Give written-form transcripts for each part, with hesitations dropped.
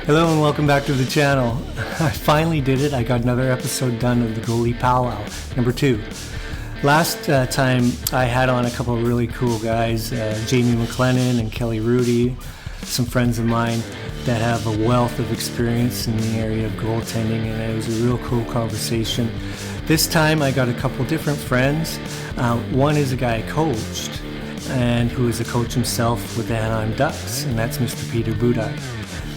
Hello and welcome back to the channel. I finally did it. I got another episode done of the Goalie POW, number 2. Last time I had on a couple of really cool guys, Jamie McLennan and Kelly Rudy, some friends of mine that have a wealth of experience in the area of goaltending, and it was a real cool conversation. This time I got a couple different friends. One is a guy I coached, and who is a coach himself with the Anaheim Ducks, and that's Mr. Peter Budaj.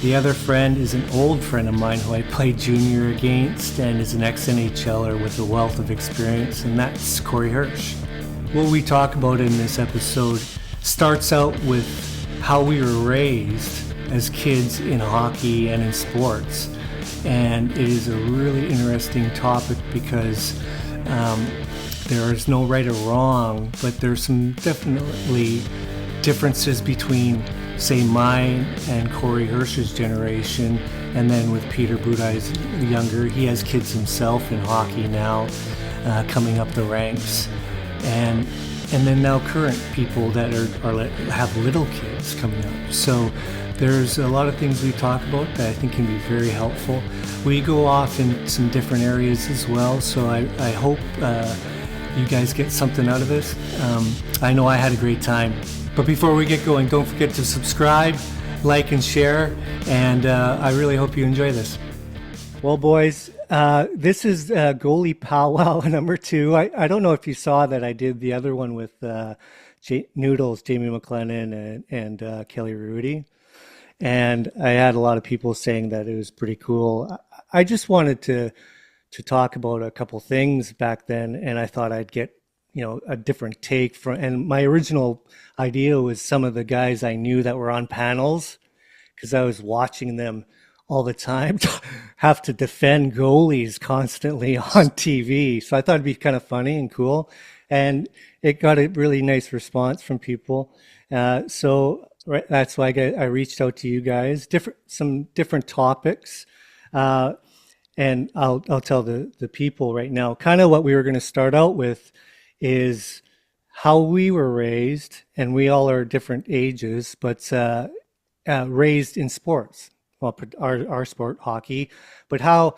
The other friend is an old friend of mine who I played junior against and is an ex-NHLer with a wealth of experience, and that's Corey Hirsch. What we talk about in this episode starts out with how we were raised as kids in hockey and in sports. And it is a really interesting topic because there is no right or wrong, but there's some definitely differences between, say, mine and Corey Hirsch's generation, and then with Peter Budaj's younger. He has kids himself in hockey now, coming up the ranks, and then now current people that have little kids coming up. So there's a lot of things we talk about that I think can be very helpful. We go off in some different areas as well, so I hope you guys get something out of this. I know I had a great time. But before we get going, don't forget to subscribe, like, and share, and I really hope you enjoy this. Well, boys, this is Goalie Powwow number 2. I don't know if you saw that I did the other one with Noodles, Jamie McLennan, and Kelly Rudy, and I had a lot of people saying that it was pretty cool. I just wanted to talk about a couple things back then, and I thought I'd get a different take from, and my original idea was some of the guys I knew that were on panels, because I was watching them all the time have to defend goalies constantly on TV. So I thought it'd be kind of funny and cool, and it got a really nice response from people. So that's why I reached out to you guys, some different topics. And I'll tell the people right now, kind of what we were going to start out with is how we were raised, and we all are different ages, but raised in sports. Well, our sport, hockey, but how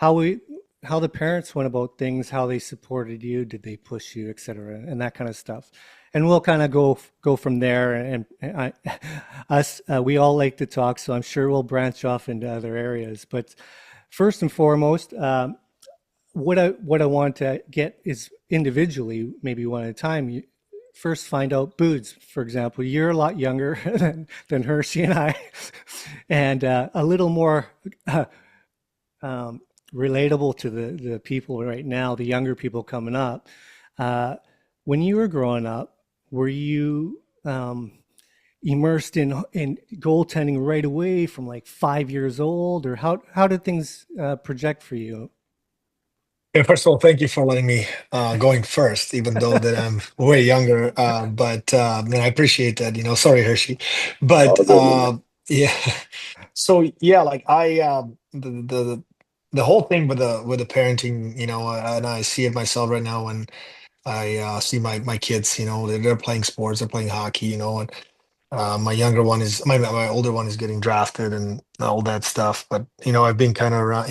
the parents went about things, how they supported you, did they push you, etc., and that kind of stuff. And we'll kind of go from there. And we all like to talk, so I'm sure we'll branch off into other areas. But first and foremost, what I want to get is individually, maybe one at a time. You first find out, Boods, for example, you're a lot younger than Hershey and I, and a little more relatable to the people right now, the younger people coming up. When you were growing up, were you immersed in goaltending right away from like 5 years old, or how did things project for you? Yeah, first of all, thank you for letting me going first, even though that I'm way younger. And I appreciate that. Sorry, Hershey, but Oh, no, no. yeah. So yeah, like the whole thing with the parenting, and I see it myself right now when I see my kids. They're playing sports, they're playing hockey. And my younger one is my older one is getting drafted and all that stuff. But I've been kind of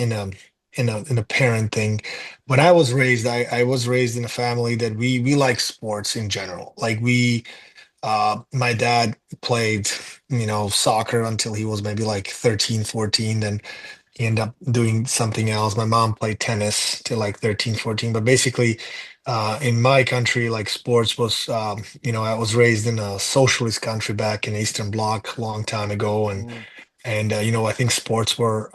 in a parent thing. When I was raised, I was raised in a family that we like sports in general. Like my dad played soccer until he was maybe like 13, 14. Then he ended up doing something else. My mom played tennis till like 13, 14. But basically, in my country, like sports was, I was raised in a socialist country back in Eastern Bloc a long time ago, Mm. and I think sports were,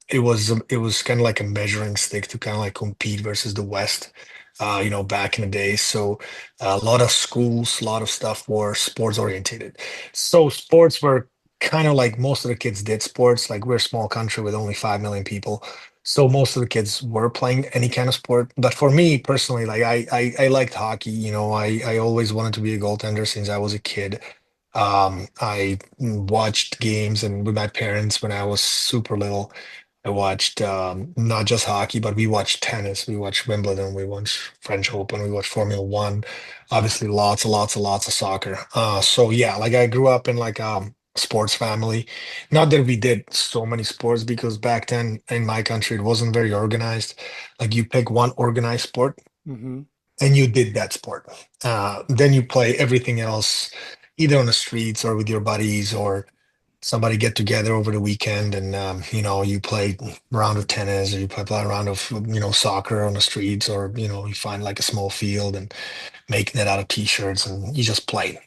it was kind of like a measuring stick to kind of like compete versus the West, back in the day. So a lot of schools, a lot of stuff were sports orientated. So sports were kind of like most of the kids did sports. Like we're a small country with only 5 million people. So most of the kids were playing any kind of sport. But for me personally, like I liked hockey. I always wanted to be a goaltender since I was a kid. I watched games and with my parents when I was super little. I watched not just hockey, but we watched tennis, we watched Wimbledon, we watched French Open, we watched Formula One, obviously lots and lots and lots of soccer. So yeah, like I grew up in like sports family. Not that we did so many sports, because back then in my country it wasn't very organized. Like you pick one organized sport Mm-hmm. and you did that sport. Then you play everything else either on the streets or with your buddies, or somebody get together over the weekend, and you play a round of tennis, or you play a round of soccer on the streets, or you find like a small field and making it out of t-shirts, and you just play.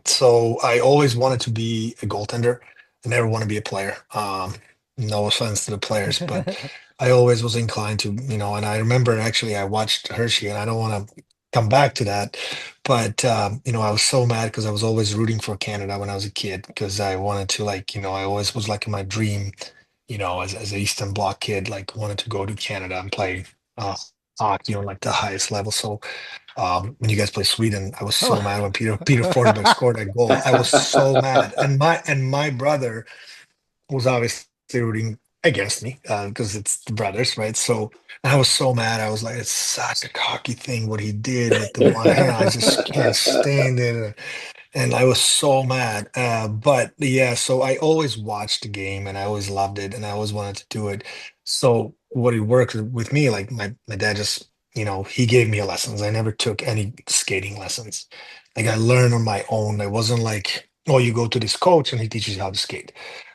So I always wanted to be a goaltender. I never want to be a player. No offense to the players, but I always was inclined to, and I remember actually I watched Hershey, and I don't want to come back to that, but I was so mad because I was always rooting for Canada when I was a kid, because I wanted to, like, I always was like in my dream, as an Eastern Bloc kid, like wanted to go to Canada and play uh hockey on like the highest level. So when you guys play Sweden, I was so mad when Peter Forsberg scored that goal. I was so mad, and my brother was obviously rooting against me, because it's the brothers, right? So I was so mad. I was like, it's such a cocky thing what he did with the one hand. I just can't stand it. And I was so mad. But yeah, so I always watched the game and I always loved it and I always wanted to do it. So what it worked with me, like my dad just, he gave me lessons. I never took any skating lessons. Like I learned on my own. It wasn't like, oh, you go to this coach and he teaches you how to skate.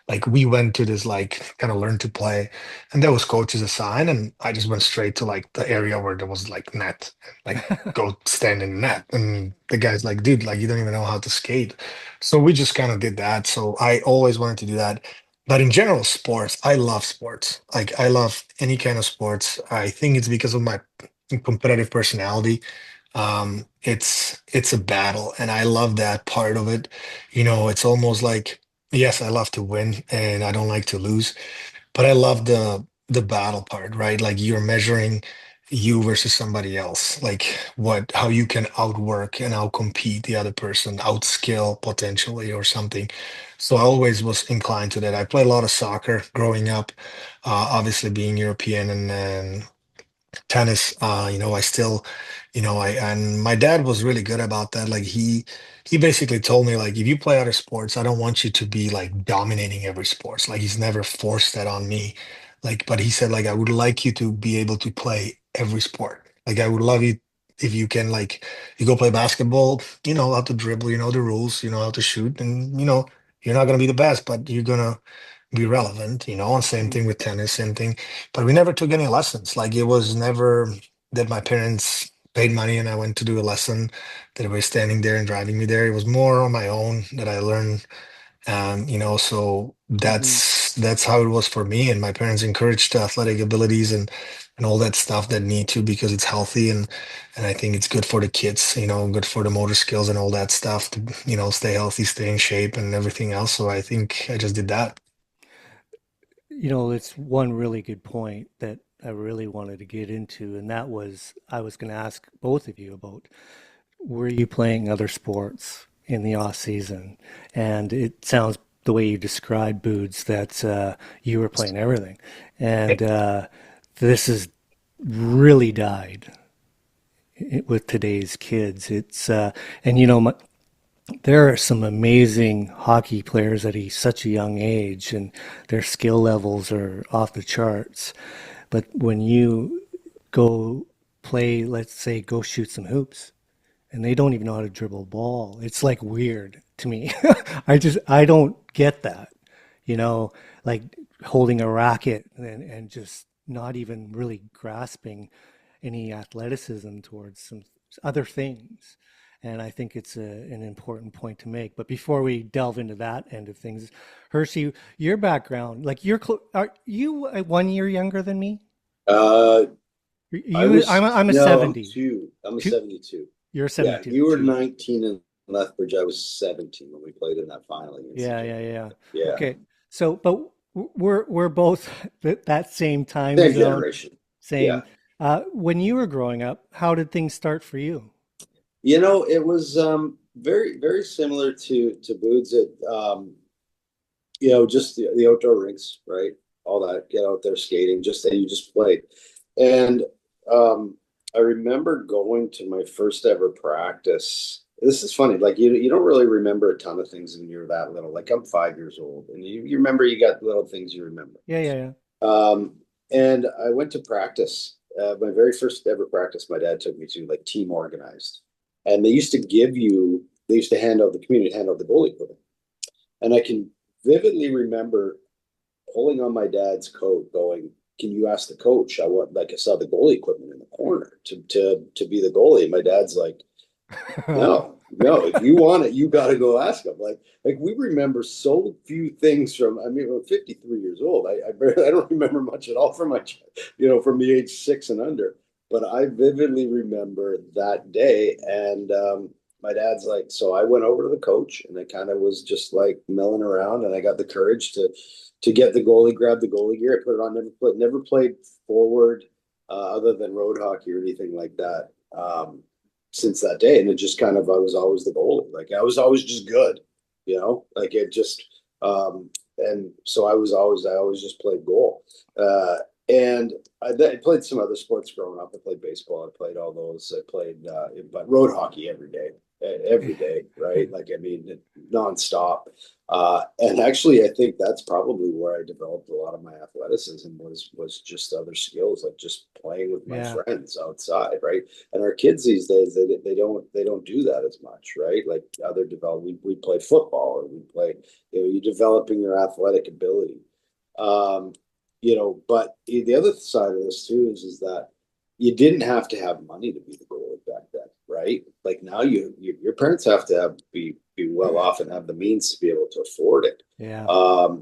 Like we went to this like kind of learn to play, and there was coaches assigned, and I just went straight to like the area where there was like net, like go stand in the net. And the guy's like, dude, like you don't even know how to skate. So we just kind of did that. So I always wanted to do that. But in general, sports, I love sports. Like I love any kind of sports. I think it's because of my competitive personality. It's a battle, and I love that part of it. It's almost like, yes, I love to win and I don't like to lose, but I love the battle part, right? Like you're measuring you versus somebody else, like how you can outwork and outcompete the other person, outskill potentially or something. So I always was inclined to that. I played a lot of soccer growing up, obviously being European, and tennis. I still, and my dad was really good about that. Like he basically told me, like, if you play other sports, I don't want you to be like dominating every sports. Like he's never forced that on me. Like, but he said, like, I would like you to be able to play every sport. Like I would love you if you can, like, you go play basketball, you know how to dribble, you know the rules, you know how to shoot, and you're not gonna be the best, but you're gonna be relevant, and same thing with tennis, same thing. But we never took any lessons. Like it was never that my parents paid money and I went to do a lesson, that they were standing there and driving me there. It was more on my own that I learned. So Mm-hmm. that's how it was for me. And my parents encouraged athletic abilities and all that stuff that need to, because it's healthy, and I think it's good for the kids, good for the motor skills and all that stuff to, stay healthy, stay in shape and everything else. So I think I just did that. It's one really good point that I really wanted to get into, and that was I was going to ask both of you about, were you playing other sports in the off season? And it sounds the way you described Boods that you were playing everything, and this has really died with today's kids. It's and there are some amazing hockey players at such a young age, and their skill levels are off the charts. But when you go play, let's say, go shoot some hoops, and they don't even know how to dribble a ball, it's like weird to me. I don't get that, you know, like holding a racket and just not even really grasping any athleticism towards some other things. And I think it's an important point to make. But before we delve into that end of things, Hershey, your background, like are you 1 year younger than me? Uh, I was I'm a no, I'm 70. two. I'm a Two, 72. you're Yeah, 72. you were Two. 19 in Lethbridge. I was 17 when we played in that final against Yeah, each other. yeah, yeah. Yeah, Okay. So, but we're both that same time same zone, generation. same. Yeah, When you were growing up, how did things start for you? it was very very similar to Boots. Just the outdoor rinks, right? All that, get out there skating, just and you just played. And I remember going to my first ever practice. this is funny. Like you don't really remember a ton of things when you're that little. Like I'm 5 years old, and you remember you got little things you remember. Yeah, yeah, yeah. And I went to practice. My very first ever practice, my dad took me to, like team organized, and they used to hand out the community hand out the goalie equipment, and I can vividly remember pulling on my dad's coat, going, "Can you ask the coach? I saw the goalie equipment in the corner to be the goalie." And my dad's like, "No, no, if you want it, you got to go ask him." Like we remember so few things from. I mean, I'm 53 years old. I don't remember much at all from from the age 6 and under. But I vividly remember that day, and my dad's like, so I went over to the coach, and I kind of was just like milling around, and I got the courage to get the goalie, grab the goalie gear, I put it on. Never played forward other than road hockey or anything like that. Since that day, and it just kind of, I was always the goalie. Like I was always just good, like it just and so I always just played goal. And I played some other sports growing up. I played baseball. I played all those. I played but road hockey every day, right? Like, I mean, nonstop. And actually, I think that's probably where I developed a lot of my athleticism was just other skills, like just playing with my Yeah. friends outside, right? And our kids these days, they don't do that as much, right? Like other we play football, or we play, you're developing your athletic ability. But the other side of this too is that you didn't have to have money to be the goalie back then, right? Like now your parents have to be well off and have the means to be able to afford it. Yeah.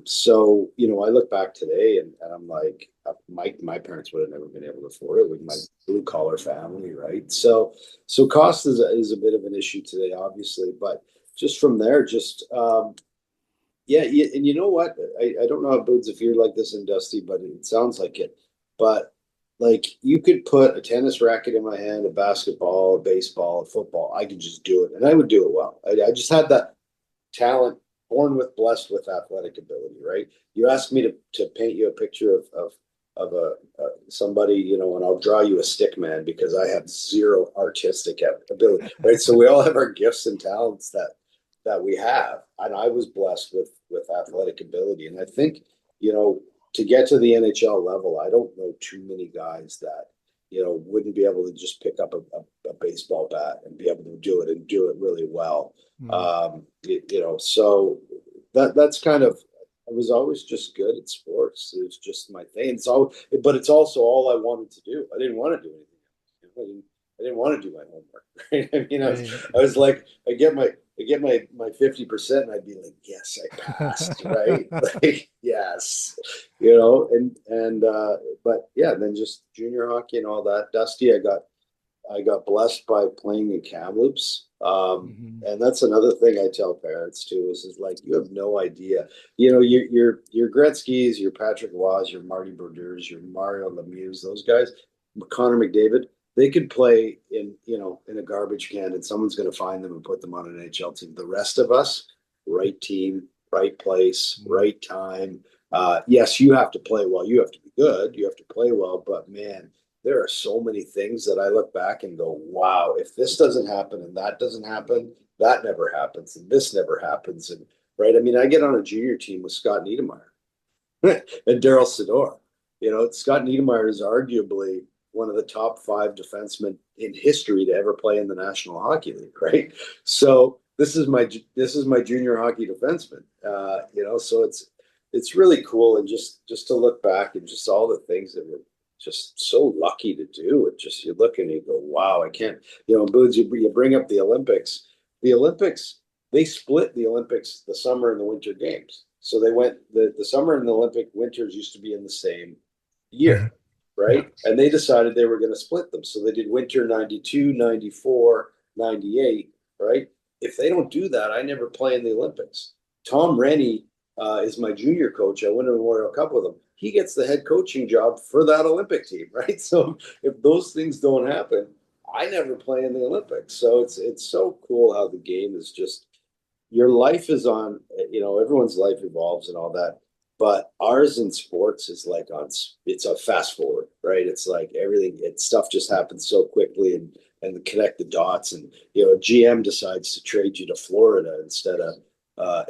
So I look back today, and I'm like, my parents would have never been able to afford it with my blue collar family, right? So cost is a bit of an issue today, obviously, but just from there, yeah, and you know what? I don't know how Boots, if you're like this in Dusty, but it sounds like it. But like you could put a tennis racket in my hand, a basketball, a baseball, a football. I could just do it, and I would do it well. I just had that talent, blessed with athletic ability, right? You ask me to paint you a picture of somebody, and I'll draw you a stick man because I have zero artistic ability, right? So we all have our gifts and talents that we have, and I was blessed with athletic ability, and I think to get to the NHL level, I don't know too many guys that wouldn't be able to just pick up a baseball bat and be able to do it and do it really well. So that's kind of, I was always just good at sports. It was just my thing. But it's also all I wanted to do. I didn't want to do anything else. I didn't want to do my homework. Right? I mean, I was like, I get my 50%, and I'd be like, yes, I passed, right? Like, yes, but yeah, then just junior hockey and all that. Dusty, I got blessed by playing in Kamloops. And that's another thing I tell parents too, is like, you have no idea, your Gretzky's, your Patrick Roy's, your Marty Brodeurs, your Mario Lemieux, those guys, Connor McDavid, they could play in a garbage can, and someone's going to find them and put them on an NHL team. The rest of us, right team, right place, right time. Yes, you have to play well. You have to be good. You have to play well. But man, there are so many things that I look back and go, wow, if this doesn't happen and that doesn't happen, that never happens, and this never happens. And right, I mean, I get on a junior team with Scott Niedermayer and Daryl Sador. Scott Niedermayer is arguably one of the top 5 defensemen in history to ever play in the National Hockey League, right? So this is my junior hockey defenseman. So it's really cool, and just to look back and just all the things that we're just so lucky to do. It just, you look and you go, wow, I can't. Boots, you bring up the Olympics. The Olympics, they split the Olympics, the summer and the winter games. So they went the summer and the Olympic winters used to be in the same year. Right. Yeah. And they decided they were going to split them. So they did winter 92, 94, 98. Right. If they don't do that, I never play in the Olympics. Tom Rennie is my junior coach. I went to the Memorial Cup with him. He gets the head coaching job for that Olympic team. Right. So if those things don't happen, I never play in the Olympics. So it's so cool how the game is just, your life is on, everyone's life evolves and all that. But ours in sports is it's a fast forward, right? It's like everything, stuff just happens so quickly, and connect the dots. And, you know, a GM decides to trade you to Florida instead of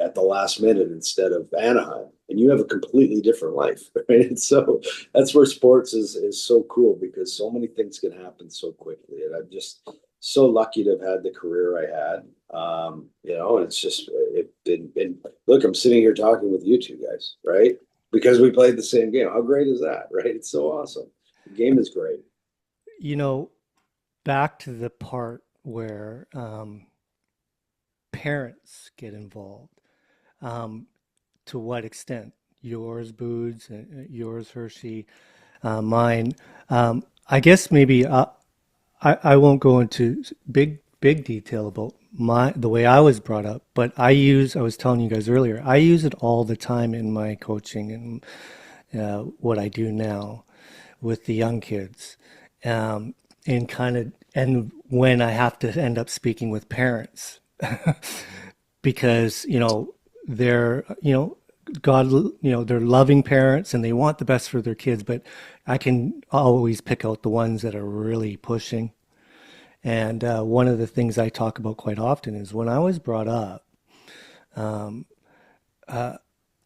at the last minute instead of Anaheim, and you have a completely different life, right? And so that's where sports is so cool, because so many things can happen so quickly. And I'm just so lucky to have had the career I had. You know, and it's just, and look, I'm sitting here talking with you two guys, right? Because we played the same game. How great is that, right? It's so awesome. The game is great. You know, back to the part where parents get involved. To what extent? Yours, Boods, yours, Hershey, mine. I guess maybe I won't go into big detail about the way I was brought up, but I was telling you guys earlier, I use it all the time in my coaching and what I do now with the young kids, and when I have to end up speaking with parents, because they're God, they're loving parents and they want the best for their kids, but I can always pick out the ones that are really pushing. And one of the things I talk about quite often is when I was brought up,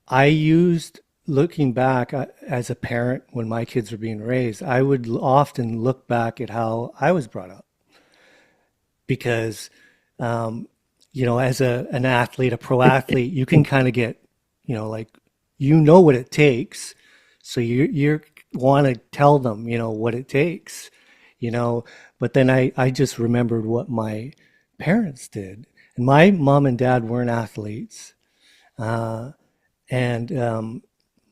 I used, looking back as a parent, when my kids were being raised, I would often look back at how I was brought up. Because, as an athlete, a pro athlete, you can kind of get, like, what it takes. So you want to tell them, what it takes, but then I just remembered what my parents did. And my mom and dad weren't athletes. And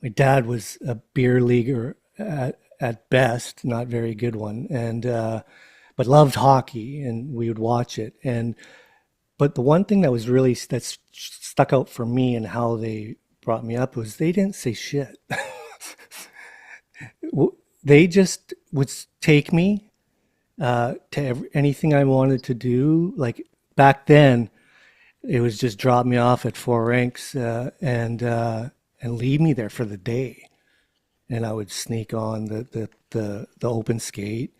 my dad was a beer leaguer at best, not very good one, and but loved hockey, and we would watch it. But the one thing that stuck out for me and how they brought me up was they didn't say shit. They just would take me to anything I wanted to do. Like back then, it was just drop me off at four rinks and leave me there for the day, and I would sneak on the open skate,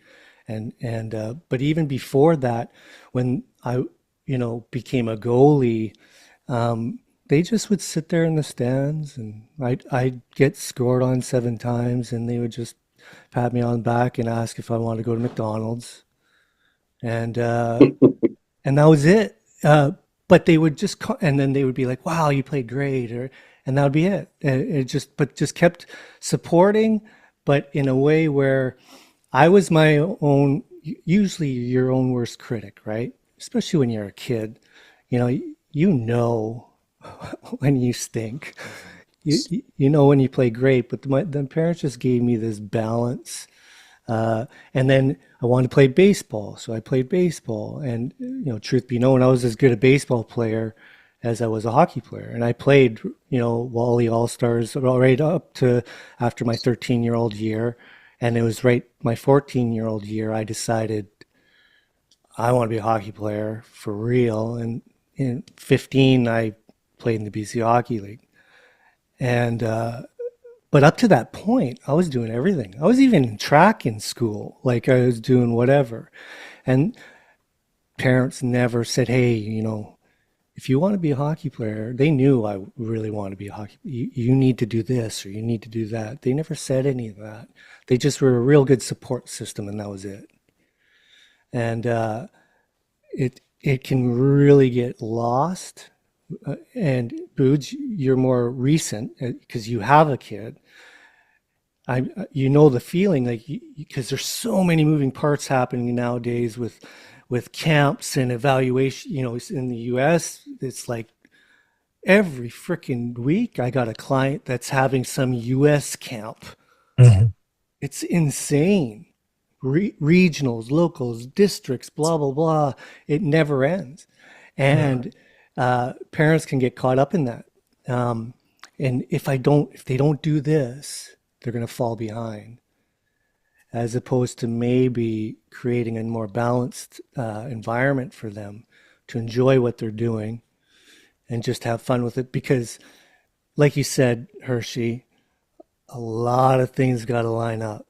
but even before that, when I became a goalie, they just would sit there in the stands, and I'd get scored on 7 times, and they would just pat me on the back and ask if I wanted to go to McDonald's, and and that was it. But they would and then they would be like, "Wow, you played great," and that would be it. It just kept supporting, but in a way where I was my own, usually your own worst critic, right? Especially when you're a kid, when you stink, when you play great. But the parents just gave me this balance. And then I wanted to play baseball, so I played baseball. And truth be known, I was as good a baseball player as I was a hockey player. And I played, Wally All-Stars right up to after my 13-year-old year. And it was right my 14-year-old year I decided I want to be a hockey player for real. And in 15, I played in the BC Hockey League. And but up to that point, I was doing everything. I was even in track in school, like I was doing whatever. And parents never said, "Hey, if you want to be a hockey player," they knew I really want to be a hockey. You need to do this or you need to do that. They never said any of that. They just were a real good support system, and that was it. And it can really get lost. And Boods, you're more recent because you have a kid. The feeling, like, because there's so many moving parts happening nowadays with camps and evaluation. In the U.S., it's like every freaking week I got a client that's having some U.S. camp. Mhm. It's insane. Regionals, locals, districts, blah blah blah. It never ends, and parents can get caught up in that. And if they don't do this, they're going to fall behind. As opposed to maybe creating a more balanced environment for them to enjoy what they're doing and just have fun with it. Because, like you said, Hershey, a lot of things got to line up.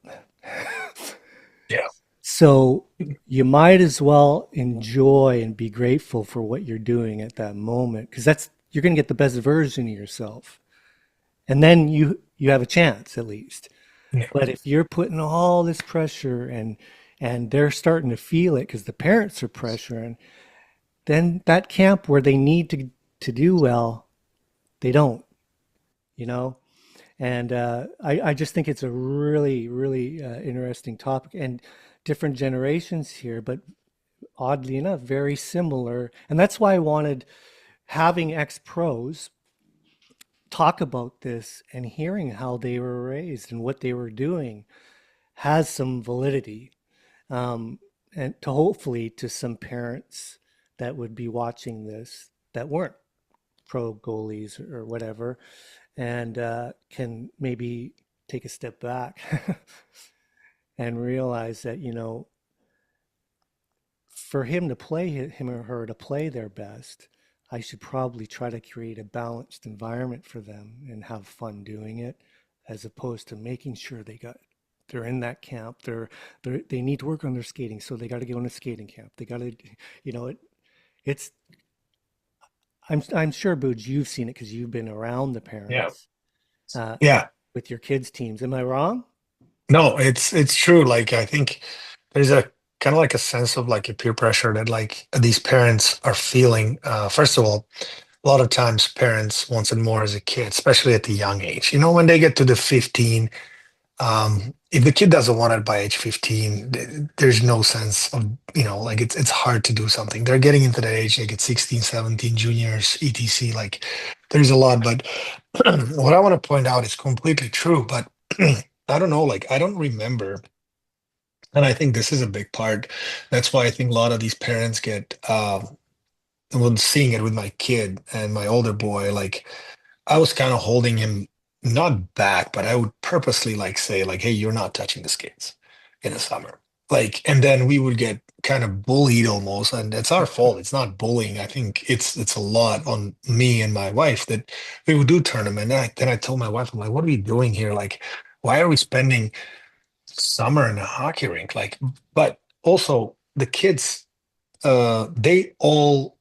Yeah. So you might as well enjoy and be grateful for what you're doing at that moment, because that's you're going to get the best version of yourself, and then you have a chance at least. Yeah. But if you're putting all this pressure and they're starting to feel it because the parents are pressuring, then that camp where they need to do well, they don't, you know? And I just think it's a really, really interesting topic and different generations here, but oddly enough, very similar. And that's why I wanted having ex-pros talk about this and hearing how they were raised and what they were doing has some validity. And to hopefully to some parents that would be watching this that weren't pro goalies or whatever, and can maybe take a step back and realize that, for him or her to play their best, I should probably try to create a balanced environment for them and have fun doing it, as opposed to making sure they're in that camp. They need to work on their skating, so they got to go in a skating camp. They got to, you know, it, it's. I'm sure, Booj, you've seen it because you've been around the Yeah. parents uh, Yeah. with your kids' teams. Am I wrong? No, it's true. Like I think there's a kind of like a sense of like a peer pressure that like these parents are feeling. First of all, a lot of times parents wants it more as a kid, especially at the young age. You know, when they get to the 15, if the kid doesn't want it by age 15, there's no sense of, like it's hard to do something. They're getting into that age, they get 16, 17, juniors, etc. Like there's a lot, but what I want to point out is completely true, but I don't know, like I don't remember, and I think this is a big part. That's why I think a lot of these parents get when seeing it with my kid and my older boy, like I was kind of holding him not back, but I would purposely like say like, "Hey, you're not touching the skates in the summer." Like, and then we would get kind of bullied almost, and it's our fault. It's not bullying. I think it's a lot on me and my wife that we would do tournament. And then I told my wife, I'm like, "What are we doing here? Like, why are we spending summer in a hockey rink?" Like, but also the kids, they all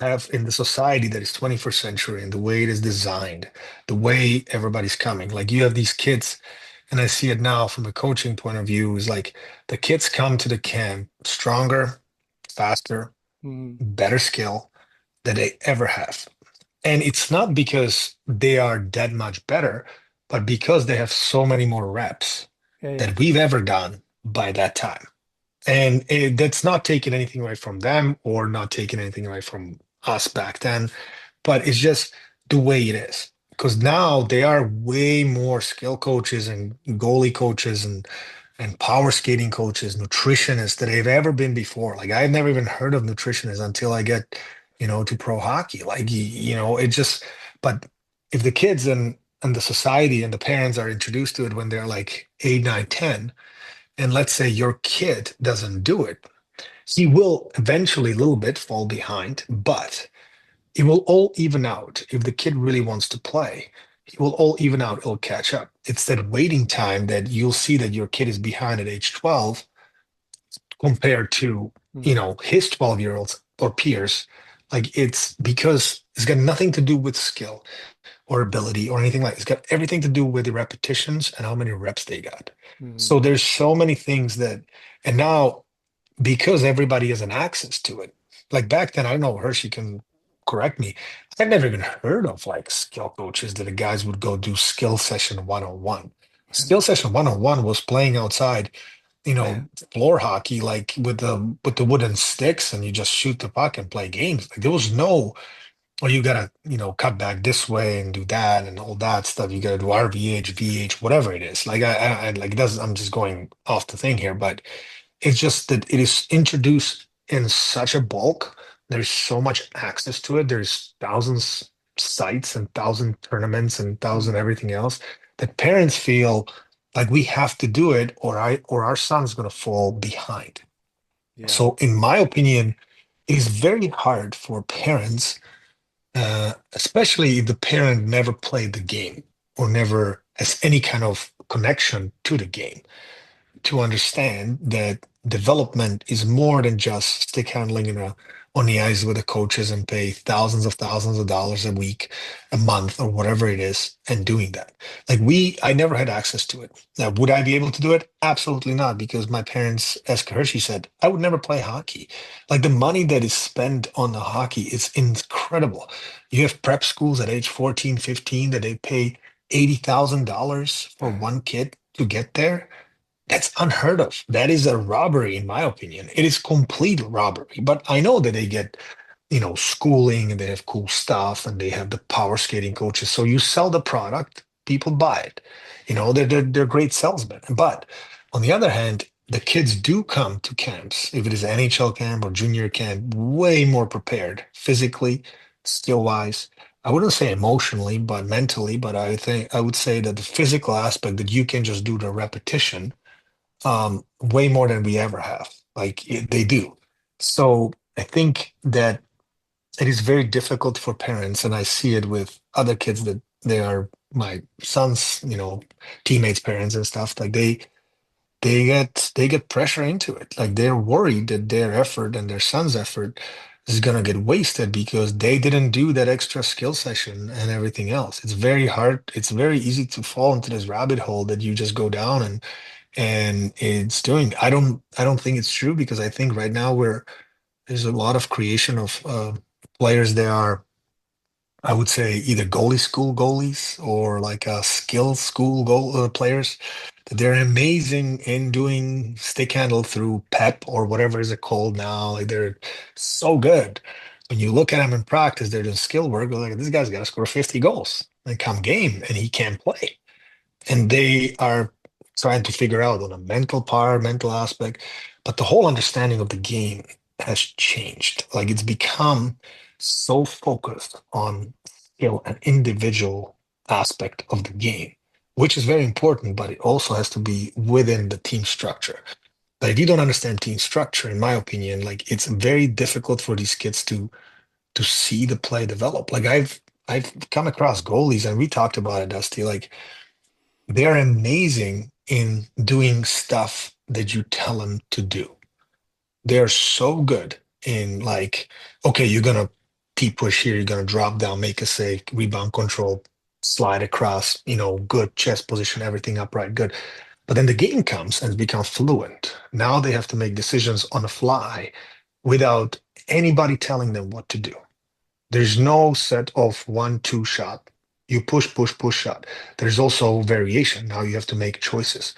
have in the society that is 21st century and the way it is designed, the way everybody's coming. Like you have these kids, and I see it now from a coaching point of view, is like the kids come to the camp stronger, faster, Mm, better skill than they ever have. And it's not because they are that much better, but because they have so many more reps yeah, yeah. that we've ever done by that time. And that's not taking anything away from them or not taking anything away from us back then, but it's just the way it is. Because now they are way more skill coaches and goalie coaches and power skating coaches, nutritionists that they've ever been before. Like I've never even heard of nutritionists until I get, to pro hockey. Like it just. But if the kids and the society and the parents are introduced to it when they're like 8, 9, 10, and let's say your kid doesn't do it, he will eventually a little bit fall behind, but it will all even out. If the kid really wants to play, it will all even out. It'll catch up. It's that waiting time that you'll see that your kid is behind at age 12 compared to, Mm, his 12-year-olds or peers. Like it's because it's got nothing to do with skill or ability or anything like. It's got everything to do with the repetitions and how many reps they got. mm, So there's so many things that, and now because everybody has an access to it. Like back then, I don't know, Hirsch, you can correct me. I've never even heard of like skill coaches that the guys would go do skill session 101. Skill session 101 was playing outside, floor hockey, like with the wooden sticks, and you just shoot the puck and play games. Like there was no, well, you gotta, cut back this way and do that and all that stuff. You gotta do RVH, VH, whatever it is. Like I like it doesn't. I'm just going off the thing here, but it's just that it is introduced in such a bulk. There's so much access to it. There's thousands sites and thousand tournaments and thousand mm, everything else that parents feel like we have to do it or our son's going to fall behind. yeah. So in my opinion, it is very hard for parents, especially if the parent never played the game or never has any kind of connection to the game, to understand that development is more than just stick handling on the ice with the coaches and pay thousands of dollars a week, a month, or whatever it is, and doing that. Like I never had access to it. Now, would I be able to do it? Absolutely not, because my parents, as Hershey said, I would never play hockey. Like the money that is spent on the hockey is incredible. You have prep schools at age 14, 15 that they pay $80,000 for one kid to get there. That's unheard of. That is a robbery, in my opinion. It is complete robbery. But I know that they get, schooling and they have cool stuff and they have the power skating coaches. So you sell the product, people buy it. They're great salesmen. But on the other hand, the kids do come to camps, if it is an NHL camp or junior camp, way more prepared physically, skill wise. I wouldn't say emotionally, but mentally. But I would say that the physical aspect that you can just do the repetition way more than we ever have. Like they do. So I think that it is very difficult for parents, and I see it with other kids that they are my son's, teammates, parents and stuff. Like they get pressure into it. Like they're worried that their effort and their son's effort is gonna get wasted because they didn't do that extra skill session and everything else. It's very hard. It's very easy to fall into this rabbit hole that you just go down and it's doing. I don't think it's true because I think right now there's a lot of creation of players. They are, I would say, either goalie school goalies or like skill school goal players. They're amazing in doing stick handle through PEP or whatever is it called now. Like they're so good. When you look at them in practice, they're doing skill work. You're like, this guy's got to score 50 goals and come game, and he can't play. And they are trying to figure out on a mental part, mental aspect, but the whole understanding of the game has changed. Like it's become so focused on skill and individual aspect of the game, which is very important, but it also has to be within the team structure. But if you don't understand team structure, in my opinion, like it's very difficult for these kids to see the play develop. Like I've come across goalies, and we talked about it, Dusty. Like they're amazing in doing stuff that you tell them to do. They're so good in like, okay, you're gonna T-push here, you're gonna drop down, make a save, rebound control, slide across, good chest position, everything upright, good. But then the game comes and become fluent. Now they have to make decisions on the fly without anybody telling them what to do. There's no set of 1-2 shot. You push, push, push shot. There's also variation. Now you have to make choices.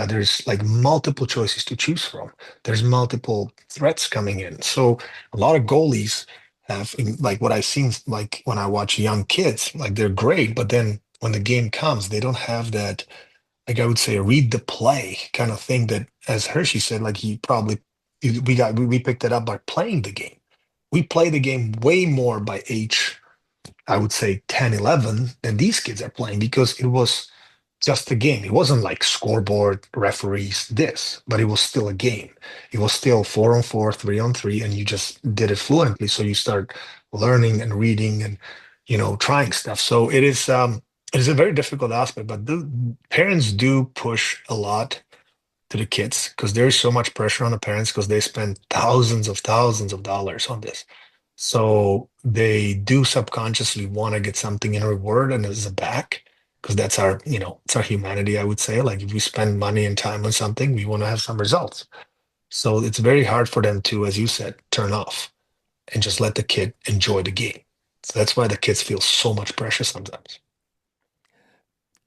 There's like multiple choices to choose from. There's multiple threats coming in. So a lot of goalies have, like what I've seen, like when I watch young kids, like they're great, but then when the game comes, they don't have that, like I would say, read the play kind of thing that, as Hershey said, like we picked it up by playing the game. We play the game way more by age, I would say 10, 11, than these kids are playing because it was just a game. It wasn't like scoreboard, referees, this, but it was still a game. It was still 4-on-4, 3-on-3, and you just did it fluently. So you start learning and reading and, trying stuff. So it is a very difficult aspect, but the parents do push a lot to the kids because there's so much pressure on the parents because they spend thousands of dollars on this. So they do subconsciously want to get something in reward and as a back because that's our, it's our humanity, I would say. Like if we spend money and time on something, we want to have some results. So it's very hard for them to, as you said, turn off and just let the kid enjoy the game. So that's why the kids feel so much pressure sometimes.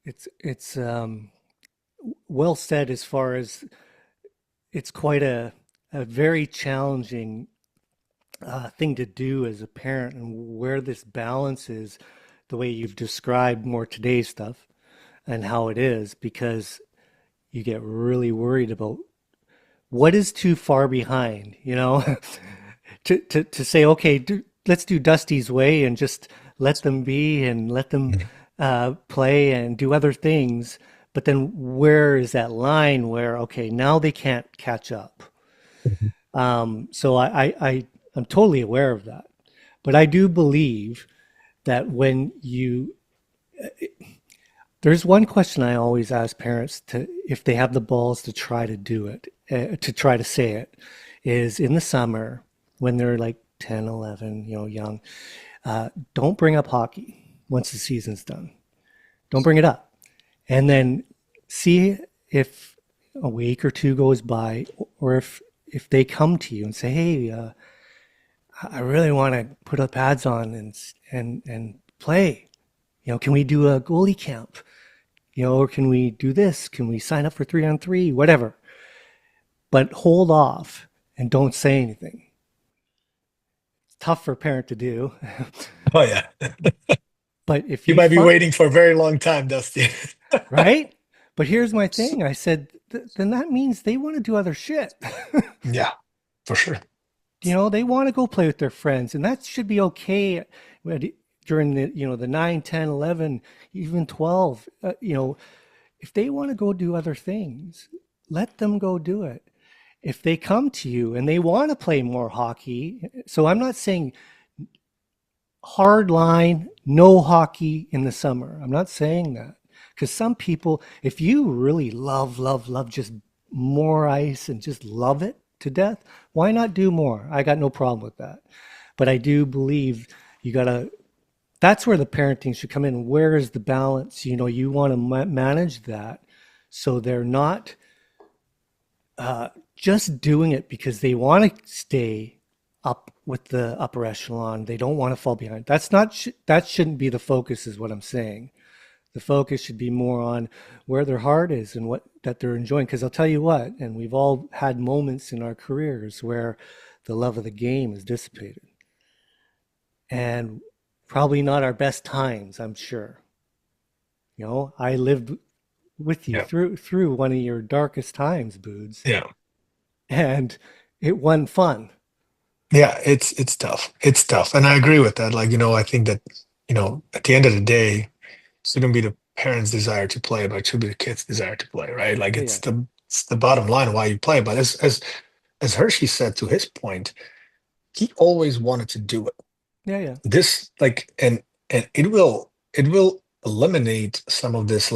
It's well said as far as it's quite a very challenging thing to do as a parent, and where this balance is the way you've described more today's stuff and how it is, because you get really worried about what is too far behind, to say, okay, let's do Dusty's way and just let them be and let them play and do other things. But then where is that line where, okay, now they can't catch up? So I'm totally aware of that. But I do believe that there's one question I always ask parents if they have the balls to try to do it. to try to say it, is in the summer when they're like 10, 11, young, don't bring up hockey once the season's done. Don't bring it up. And then see if a week or two goes by, or if they come to you and say, hey, I really want to put the pads on and play. Can we do a goalie camp? Or can we do this? Can we sign up for 3-on-3? Whatever. But hold off and don't say anything. It's tough for a parent to do. Oh yeah. But if You might be waiting for a very long time, Dusty. Right? But here's my thing. I said, then that means they want to do other shit. Yeah, for sure. They want to go play with their friends, and that should be okay during the 9, 10, 11, even 12. If they want to go do other things, let them go do it. If they come to you and they want to play more hockey, so I'm not saying hard line, no hockey in the summer. I'm not saying that. Because some people, if you really love just more ice and just love it to death, why not do more? I got no problem with that. But I do believe that's where the parenting should come in. Where is the balance? You want to manage that so they're not just doing it because they want to stay up with the upper echelon. They don't want to fall behind. That shouldn't be the focus, is what I'm saying. The focus should be more on where their heart is and what that they're enjoying. Because I'll tell you what, and we've all had moments in our careers where the love of the game is dissipated. And probably not our best times, I'm sure. I lived with you through one of your darkest times, Boods. Yeah. And it wasn't fun. Yeah, it's tough. It's tough. And I agree with that. I think that, at the end of the day, it shouldn't be the parents' desire to play, but it should be the kids' desire to play, right? It's the bottom line why you play. But as Hershey said, to his point, he always wanted to do it. Yeah. This and it will eliminate some of this,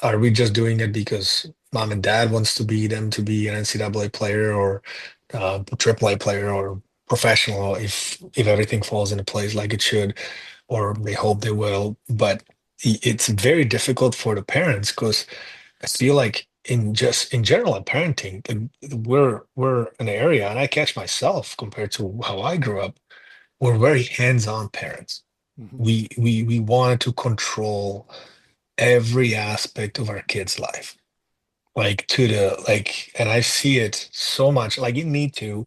are we just doing it because mom and dad wants to be them to be an NCAA player or AAA player or professional if everything falls into place like it should, or they hope they will. But it's very difficult for the parents because I feel like in general in parenting, we're an area, and I catch myself compared to how I grew up. We're very hands-on parents. Mm-hmm. We wanted to control every aspect of our kids' life, and I see it so much. You need to.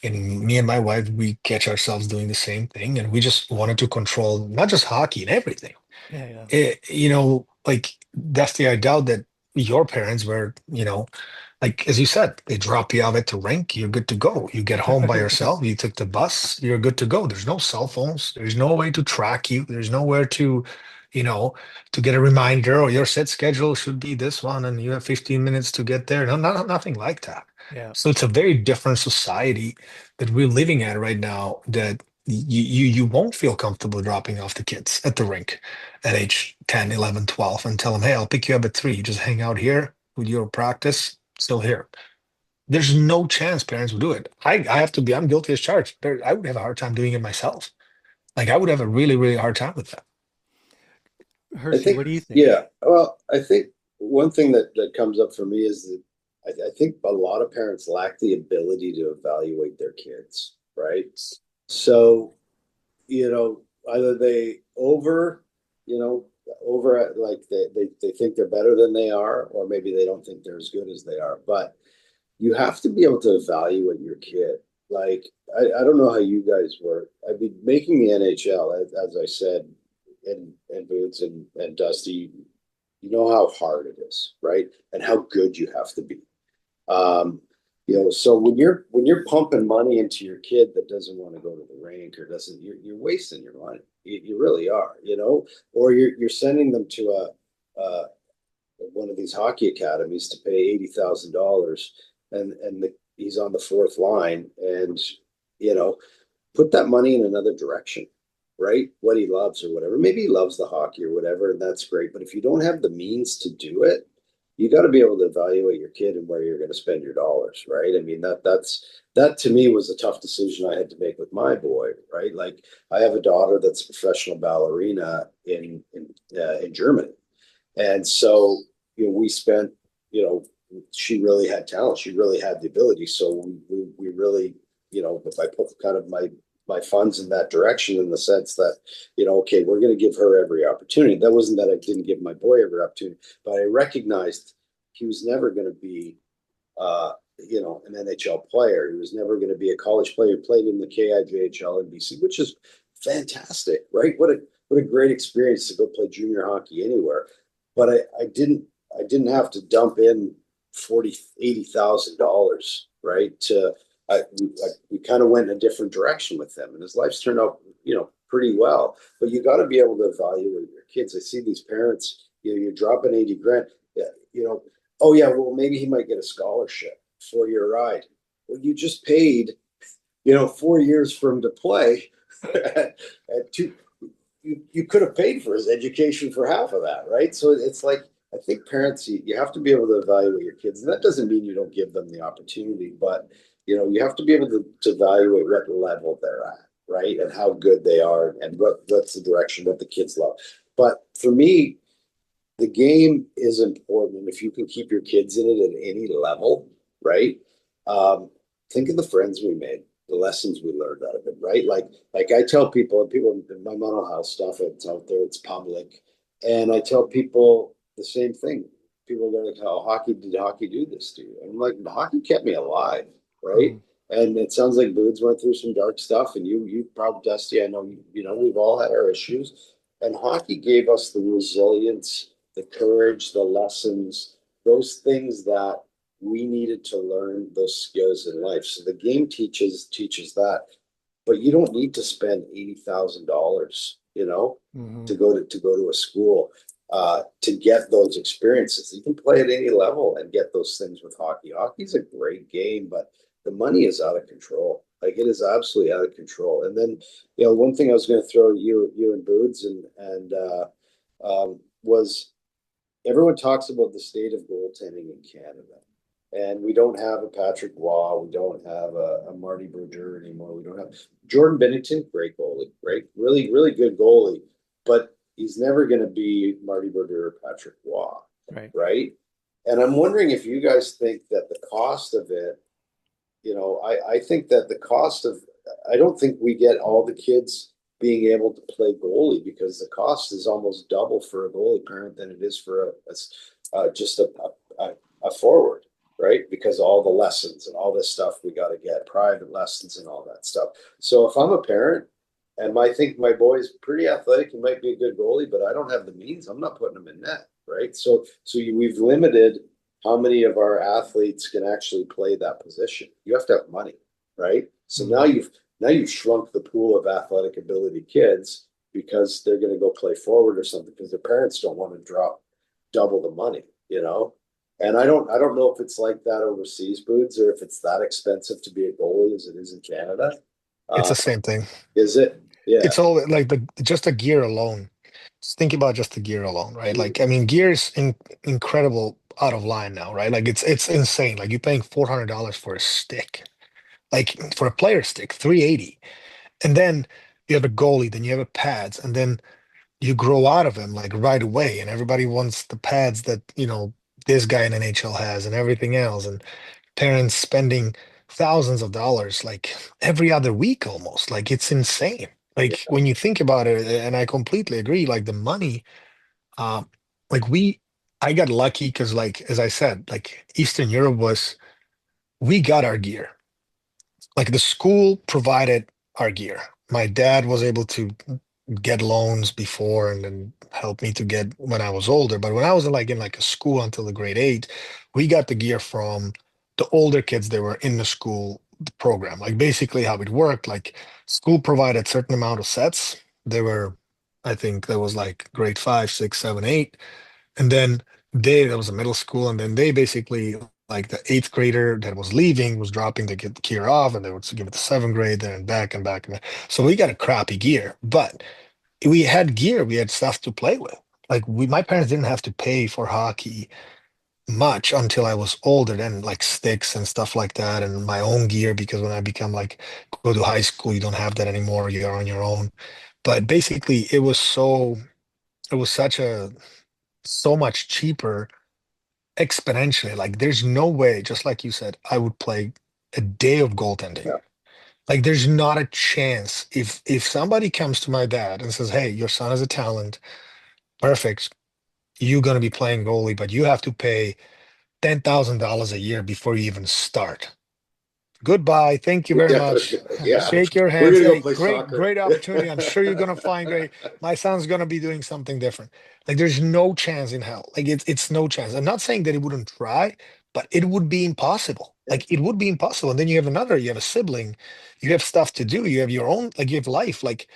And me and my wife, we catch ourselves doing the same thing, and we just wanted to control not just hockey and everything. Yeah. Dusty, I doubt that your parents were, as you said, they drop you off at the rink, you're good to go. You get home by yourself, you took the bus, you're good to go. There's no cell phones, there's no way to track you, there's nowhere to, to get a reminder, or your set schedule should be this one, and you have 15 minutes to get there. No, nothing like that. Yeah. So it's a very different society that we're living at right now, that you won't feel comfortable dropping off the kids at the rink at age 10, 11, 12 and tell them, hey, I'll pick you up at 3. You just hang out here with your practice, still here. There's no chance parents would do it. I'm guilty as charged. I would have a hard time doing it myself. I would have a really, really hard time with that. Hershey, what do you think? Yeah, well, I think one thing that comes up for me is that I think a lot of parents lack the ability to evaluate their kids, right? So, either they they think they're better than they are, or maybe they don't think they're as good as they are. But you have to be able to evaluate your kid. I don't know how you guys work. I've been making the NHL, as I said, and Boots and Dusty, you know how hard it is, right? And how good you have to be. So when you're pumping money into your kid that doesn't want to go to the rink or doesn't, you're wasting your money. You really are, or you're sending them to one of these hockey academies to pay $80,000, and he's on the fourth line, and put that money in another direction, right? What he loves or whatever. Maybe he loves the hockey or whatever, and that's great. But if you don't have the means to do it, you got to be able to evaluate your kid and where you're going to spend your dollars, right? I mean, that to me was a tough decision I had to make with my boy, right? Like I have a daughter that's a professional ballerina in Germany, and so we spent, she really had talent, she really had the ability, so we really, if I put kind of my funds in that direction in the sense that, okay, we're going to give her every opportunity. That wasn't that I didn't give my boy every opportunity, but I recognized he was never going to be, an NHL player. He was never going to be a college player. He played in the KIJHL in BC, which is fantastic, right? What a great experience to go play junior hockey anywhere. But I didn't have to dump in $80,000, right? We kind of went in a different direction with them, and his life's turned out, pretty well. But you got to be able to evaluate your kids. I see these parents, you're dropping 80 grand, oh yeah, well maybe he might get a scholarship for your ride. Well, you just paid, 4 years for him to play, at two. You could have paid for his education for half of that, right? So it's like I think parents, you have to be able to evaluate your kids, and that doesn't mean you don't give them the opportunity, but you have to be able to evaluate what level they're at, right, and how good they are, and what's the direction, what the kids love. But for me, the game is important, and if you can keep your kids in it at any level, right? Think of the friends we made, the lessons we learned out of it, right? Like I tell people, and people, my mental health stuff, it's out there, it's public, and I tell people the same thing. People are like, "How did hockey do this to you?" And I'm like, "Hockey kept me alive, right?" Mm. And it sounds like Boots went through some dark stuff, and you probably, Dusty, I know we've all had our issues, and hockey gave us the resilience, the courage, the lessons, those things that we needed to learn, those skills in life. So the game teaches that, but you don't need to spend $80,000, Mhm. to go to a school to get those experiences. You can play at any level and get those things with hockey. Hockey's a great game, but the money is out of control. Like it is absolutely out of control. And then, one thing I was going to throw at you and Boods was everyone talks about the state of goaltending in Canada. And we don't have a Patrick Waugh. We don't have a Marty Brodeur anymore. We don't have Jordan Binnington, great goalie, right? Really, really good goalie. But he's never going to be Marty Brodeur or Patrick Waugh, Right. right? And I'm wondering if you guys think that the cost of it, I think that I don't think we get all the kids being able to play goalie because the cost is almost double for a goalie parent than it is for just a forward, right? Because all the lessons and all this stuff we got to get private lessons and all that stuff. So if I'm a parent and I think my boy's pretty athletic, he might be a good goalie, but I don't have the means, I'm not putting him in net, right? So we've limited how many of our athletes can actually play that position. You have to have money, right? So Mhm. now you've shrunk the pool of athletic ability kids because they're going to go play forward or something because their parents don't want to drop double the money. And I don't know if it's like that overseas, Boots, or if it's that expensive to be a goalie as it is in Canada. It's Uh, the same thing. is it? Yeah. It's all like just the gear alone. Just think about just the gear alone, right? Like, I mean, gear is incredible out of line now, right? Like it's insane. Like you're paying $400 for a stick, like for a player stick, 380. And then you have a goalie, then you have a pads, and then you grow out of them like right away. And everybody wants the pads that, this guy in NHL has and everything else. And parents spending thousands of dollars like every other week almost. Like it's insane. Like Yeah. when you think about it, and I completely agree, like the money, um, like I got lucky because like as I said, like Eastern Europe we got our gear. Like the school provided our gear. My dad was able to get loans before and then help me to get when I was older. But when I was in like a school until the grade 8, we got the gear from the older kids that were in the school program. Like basically how it worked, like school provided certain amount of sets. They were, I think there was like grade 5, 6, 7, 8. And then there was a middle school, and then they basically like the eighth grader that was leaving was dropping the gear off, and they would give it to seventh grade, then back and back and back. So we got a crappy gear, but we had gear, we had stuff to play with. Like my parents didn't have to pay for hockey much until I was older, then like sticks and stuff like that, and my own gear, because when I become like go to high school, you don't have that anymore. You're on your own. But basically, it was so much cheaper exponentially. Like there's no way, just like you said, I would play a day of goaltending. Yeah. Like there's not a chance. If somebody comes to my dad and says, "Hey, your son has a talent, perfect. You're gonna be playing goalie, but you have to pay $10,000 a year before you even start." Goodbye. Thank you very Yeah, much. yeah. Shake your We're hands. gonna go Hey, play great, soccer. great opportunity. I'm sure you're gonna find great. My son's gonna be doing something different. Like there's no chance in hell. Like it's no chance. I'm not saying that it wouldn't try, but it would be impossible. Like it would be impossible. And then you have a sibling, you have stuff to do, you have your own, like you have life. Like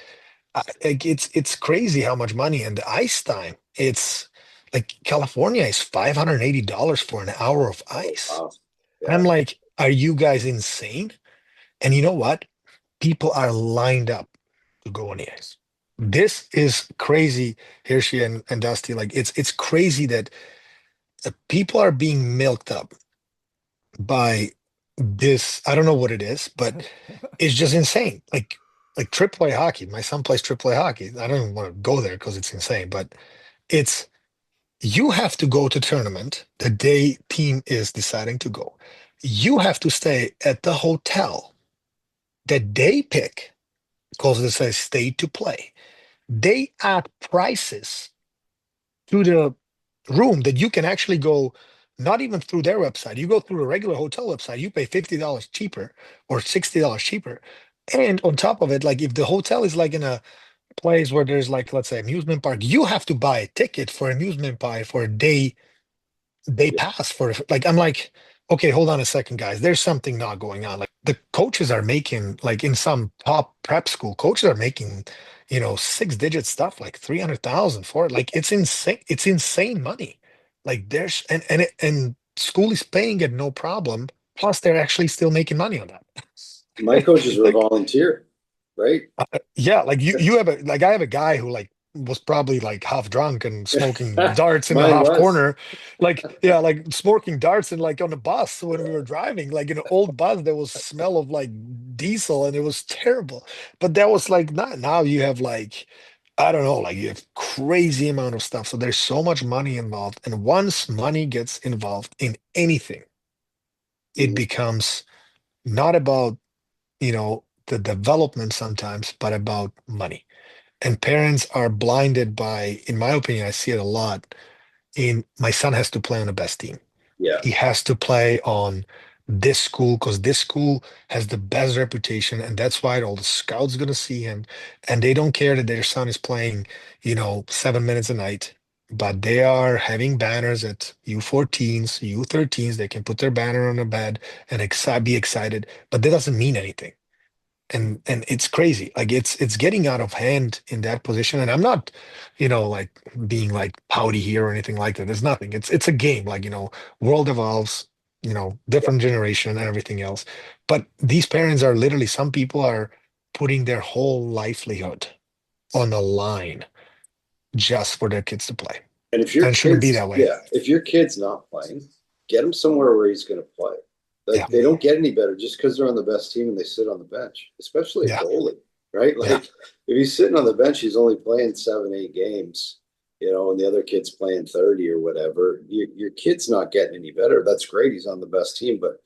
it's crazy how much money and the ice time. It's like California is $580 for an hour of Oh, ice. wow. And I'm Yeah. like, are you guys insane? And you know what? People are lined up to go on the ice. This is crazy, Hershey and Dusty. Like it's crazy that people are being milked up by this. I don't know what it is, but it's just insane. Like AAA hockey. My son plays AAA hockey. I don't even want to go there because it's insane, but it's you have to go to tournament the day team is deciding to go. You have to stay at the hotel that they pick because it says stay to play. They add prices to the room that you can actually go, not even through their website. You go through a regular hotel website, you pay $50 cheaper or $60 cheaper. And on top of it, like if the hotel is like in a place where there's like, let's say, amusement park, you have to buy a ticket for amusement park for a day they Yeah. pass for like I'm like, okay, hold on a second, guys. There's something not going on. Like the coaches are making, like in some top prep school, coaches are making, 6-digit stuff like 300,000 for it. Like it's insane. It's insane money. Like there's and school is paying it no problem. Plus they're actually still making money on that. My coaches were Like volunteer, right? yeah, like you have a like I have a guy who like was probably like half drunk and smoking darts in the Mine half was. corner. Like yeah, like smoking darts and like on the bus when we were driving, like in an old bus there was smell of like diesel and it was terrible. But that was like not now you have like I don't know, like you have crazy amount of stuff. So there's so much money involved. And once money gets involved in anything, it Mhm. becomes not about, the development sometimes, but about money. And parents are blinded by, in my opinion, I see it a lot. In my son has to play on the best team. Yeah. He has to play on this school because this school has the best reputation, and that's why all the scouts gonna see him, and they don't care that their son is playing, 7 minutes a night. But they are having banners at U14s, U13s. They can put their banner on the bed and be excited, but that doesn't mean anything and it's crazy like it's getting out of hand in that position and I'm not like being like pouty here or anything like that. There's nothing. It's a game, like world evolves, different generation and everything else, but these parents are literally, some people are putting their whole livelihood on the line just for their kids to play, And if your and it shouldn't be kid's, that way. yeah, if your kid's not playing, get him somewhere where he's going to play. Yeah, Like they don't get any better just because they're on the best team and they sit on the bench, especially a yeah, goalie, right? yeah, Like if he's sitting on the bench, he's only playing 7, 8 games, and the other kid's playing 30 or whatever. Your kid's not getting any better. That's great. He's on the best team, but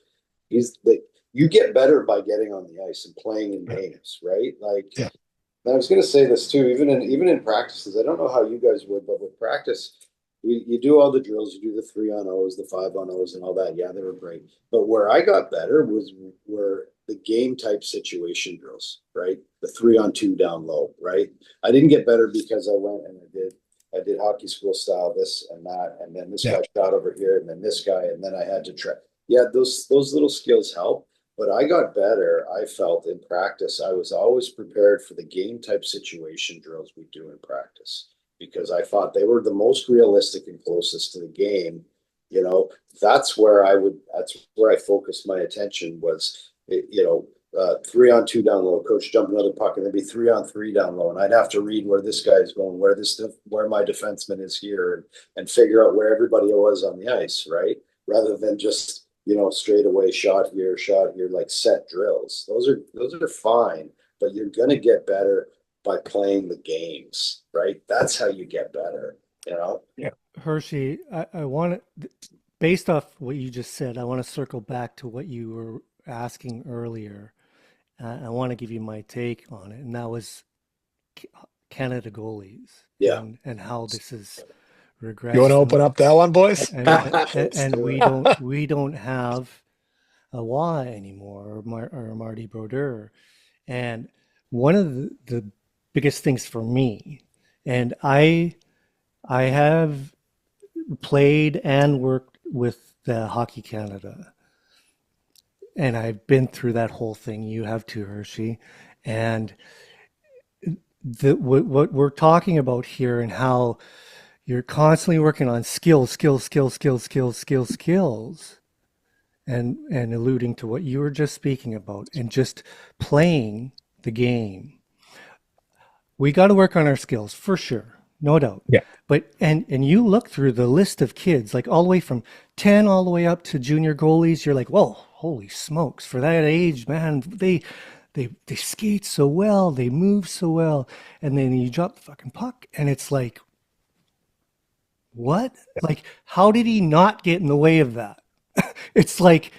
he's like, you get better by getting on the ice and playing in yeah, games, right? Like, yeah, and I was going to say this too, even in practices. I don't know how you guys would, but with practice, you do all the drills, you do the 3-on-O's, the 5-on-O's, and all that. Yeah, they were great. But where I got better were the game type situation drills, right? The 3-on-2 down low, right? I didn't get better because I went and I did hockey school style this and that, and then this yeah, guy shot over here, and then this guy, and then I had to try. Yeah, those little skills help. But I got better, I felt in practice. I was always prepared for the game type situation drills we do in practice because I thought they were the most realistic and closest to the game. You know, that's where I focused my attention was, 3-on-2 down low, coach jump another puck, and there'd be 3-on-3 down low, and I'd have to read where this guy's going, where my defenseman is here, and figure out where everybody was on the ice, right? Rather than just, straight away shot here, like set drills. Those are fine, but you're gonna get better by playing the games, right? That's how you get better, Yeah. Hershey, I want to, based off what you just said, I want to circle back to what you were asking earlier. I want to give you my take on it, and that was Canada goalies, Yeah. and how this is regressed. You want to open up that one, boys? And we don't have a Y anymore, or Marty Brodeur. And one of the biggest things for me, and I have played and worked with the Hockey Canada, and I've been through that whole thing. You have too, Hershey. And what we're talking about here, and how you're constantly working on skills, and alluding to what you were just speaking about, and just playing the game. We got to work on our skills for sure, no doubt. Yeah. But and you look through the list of kids, like all the way from 10 all the way up to junior goalies. You're like, whoa, holy smokes! For that age, man, they skate so well, they move so well, and then you drop the fucking puck, and it's like, what? Like, how did he not get in the way of that? It's like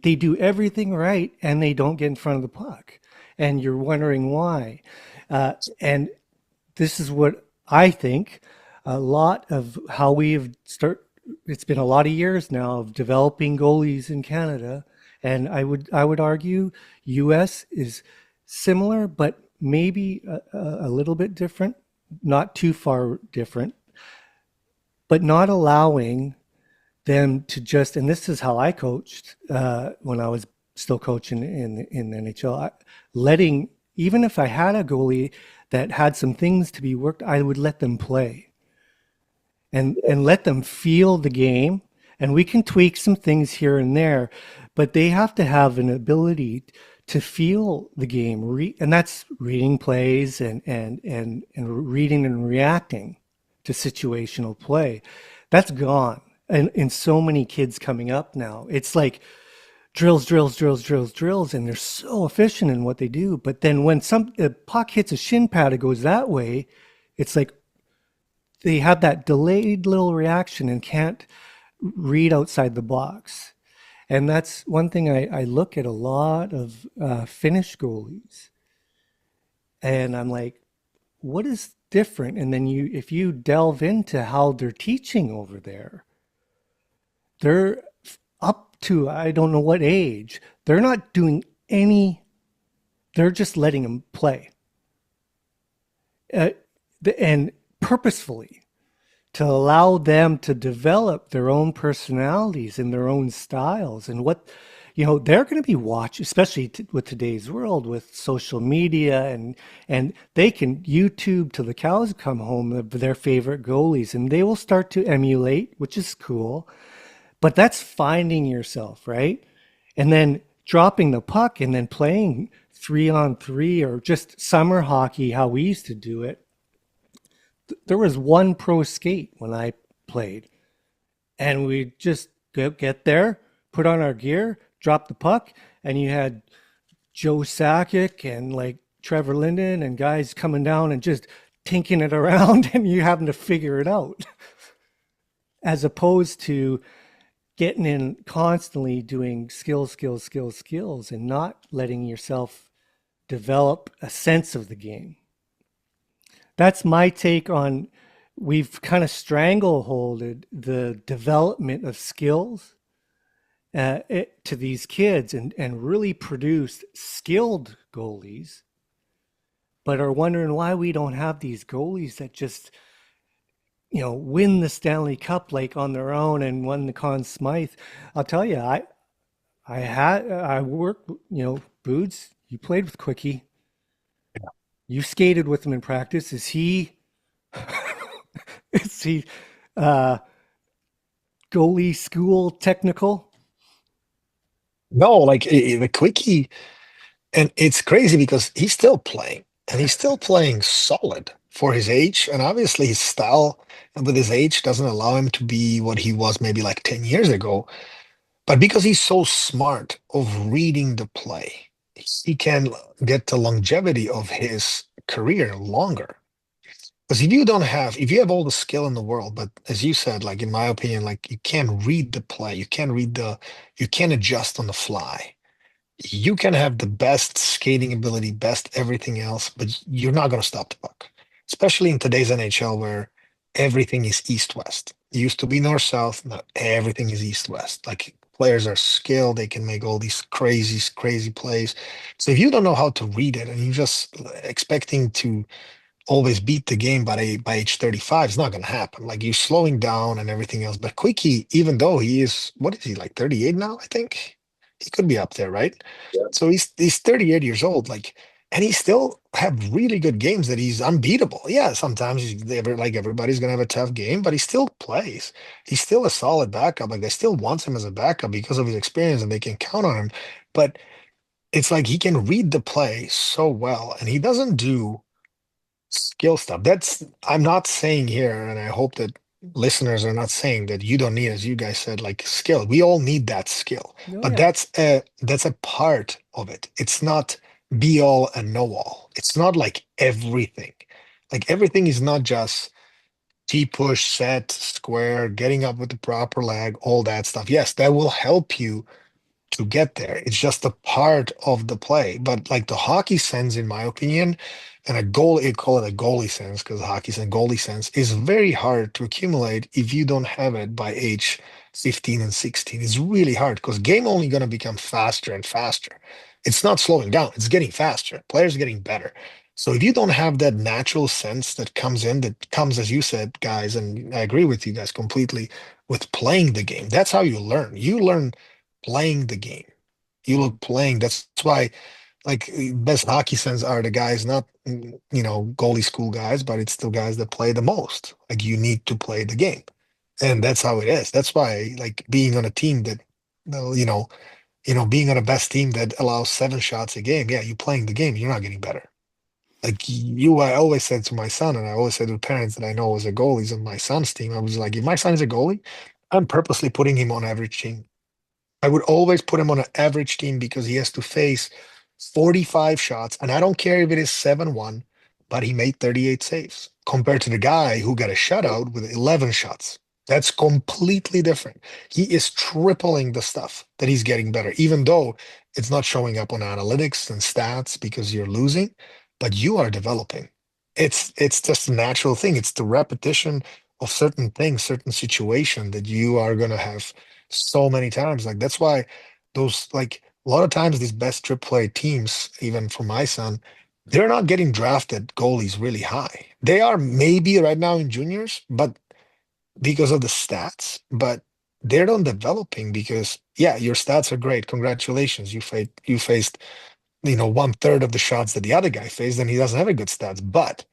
they do everything right, and they don't get in front of the puck, and you're wondering why. And this is what I think a lot of how it's been a lot of years now of developing goalies in Canada, and I would argue US is similar, but maybe a little bit different, not too far different, but not allowing them to just, and this is how I coached when I was still coaching in the NHL, letting, even if I had a goalie that had some things to be worked, I would let them play and let them feel the game. And we can tweak some things here and there, but they have to have an ability to feel the game, and that's reading plays and reading and reacting to situational play. That's gone. And in so many kids coming up now, it's like drills, and they're so efficient in what they do. But then when a puck hits a shin pad, it goes that way, it's like they have that delayed little reaction and can't read outside the box. And that's one thing I look at a lot of Finnish goalies, and I'm like, what is different? And then if you delve into how they're teaching over there, they're up to, I don't know what age, they're not doing they're just letting them play. And purposefully, to allow them to develop their own personalities and their own styles, and what, they're going to be watched, especially with today's world, with social media, and they can YouTube till the cows come home of their favorite goalies, and they will start to emulate, which is cool. But that's finding yourself, right? And then dropping the puck and then playing 3-on-3, or just summer hockey, how we used to do it. There was one pro skate when I played, and we just get there, put on our gear, drop the puck, and you had Joe Sakic and like Trevor Linden and guys coming down and just tinking it around, and you having to figure it out. As opposed to getting in constantly doing skills, and not letting yourself develop a sense of the game. That's my take on, we've kind of strangleholded the development of skills to these kids, and really produced skilled goalies, but are wondering why we don't have these goalies that just, win the Stanley Cup like on their own, and won the Conn Smythe. I'll tell you, I worked, Boods, you played with Quickie. Yeah. You skated with him in practice. Is he goalie school technical? No, like the Quickie, And it's crazy because he's still playing and he's still playing solid for his age. And obviously his style with his age doesn't allow him to be what he was maybe like 10 years ago. But because he's so smart of reading the play, he can get the longevity of his career longer. Because if you have all the skill in the world, but as you said, like in my opinion, like you can't read the play, you can't adjust on the fly. You can have the best skating ability, best everything else, but you're not going to stop the puck. Especially in today's NHL where everything is east-west. It used to be north-south, now everything is east-west. Like players are skilled, they can make all these crazy, crazy plays. So if you don't know how to read it and you're just expecting to always beat the game by age 35, it's not going to happen. Like you're slowing down and everything else. But Quickie, even though he is, what is he, like 38 now, I think? He could be up there, right? Yeah. So he's 38 years old, like, and he still have really good games that he's unbeatable. Yeah, sometimes like everybody's gonna have a tough game, but he still plays. He's still a solid backup. Like they still want him as a backup because of his experience and they can count on him. But it's like he can read the play so well, and he doesn't do skill stuff. I'm not saying here, and I hope that listeners are not saying that you don't need, as you guys said, like skill. We all need that skill, Oh, but yeah. that's a part of it. It's not be all and know all. It's not like everything. Like everything is not just T push, set, square, getting up with the proper leg, all that stuff. Yes, that will help you to get there. It's just a part of the play. But like the hockey sense, in my opinion, and a goal, you call it a goalie sense because hockey's a goalie sense, is very hard to accumulate if you don't have it by age 15 and 16. It's really hard because game only going to become faster and faster. It's not slowing down, it's getting faster. Players are getting better. So if you don't have that natural sense that comes, as you said, guys, and I agree with you guys completely, with playing the game, that's how you learn. You learn playing the game. You look playing. That's why, like, best hockey sense are the guys, not goalie school guys, but it's still guys that play the most. Like, you need to play the game, and that's how it is. That's why, like, being on a team that, well, being on a best team that allows 7 shots a game. Yeah, you're playing the game. You're not getting better. Like I always said to my son, and I always said to parents that I know as a goalies on my son's team, I was like, if my son is a goalie, I'm purposely putting him on average team. I would always put him on an average team because he has to face 45 shots. And I don't care if it is 7-1, but he made 38 saves compared to the guy who got a shutout with 11 shots. That's completely different. He is tripling the stuff that he's getting better, even though it's not showing up on analytics and stats because you're losing, but you are developing. It's just a natural thing. It's the repetition of certain things, certain situation that you are gonna have so many times. Like that's why those like a lot of times these best AAA teams, even for my son, they're not getting drafted goalies really high. They are maybe right now in juniors, but because of the stats, but they're not developing because yeah, your stats are great. Congratulations. You faced 1/3 of the shots that the other guy faced, and he doesn't have a good stats, but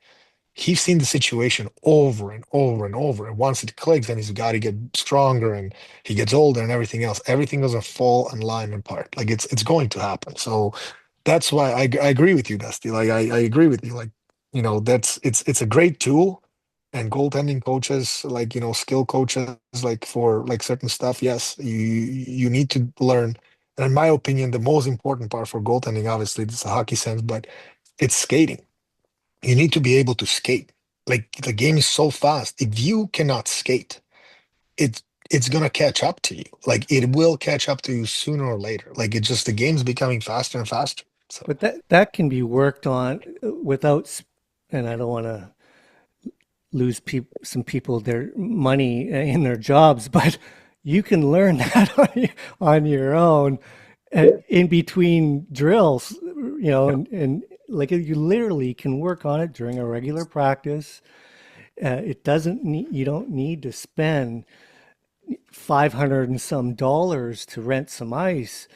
he's seen the situation over and over and over. And once it clicks, then he's got to get stronger and he gets older and everything else. Everything doesn't fall and line apart. Like it's going to happen. So that's why I agree with you, Dusty. Like I agree with you. Like, that's it's a great tool. And goaltending coaches, like, skill coaches, like for like certain stuff, yes, you need to learn. And in my opinion, the most important part for goaltending, obviously, this is a hockey sense, but it's skating. You need to be able to skate. Like the game is so fast. If you cannot skate, it's gonna catch up to you. Like it will catch up to you sooner or later. Like it's just the game's becoming faster and faster. So But that can be worked on without, and I don't want to lose some people their money in their jobs, but you can learn that on your own Yeah. in between drills, yeah, and like you literally can work on it during a regular practice. It doesn't need, you don't need to spend 500 and some dollars to rent some ice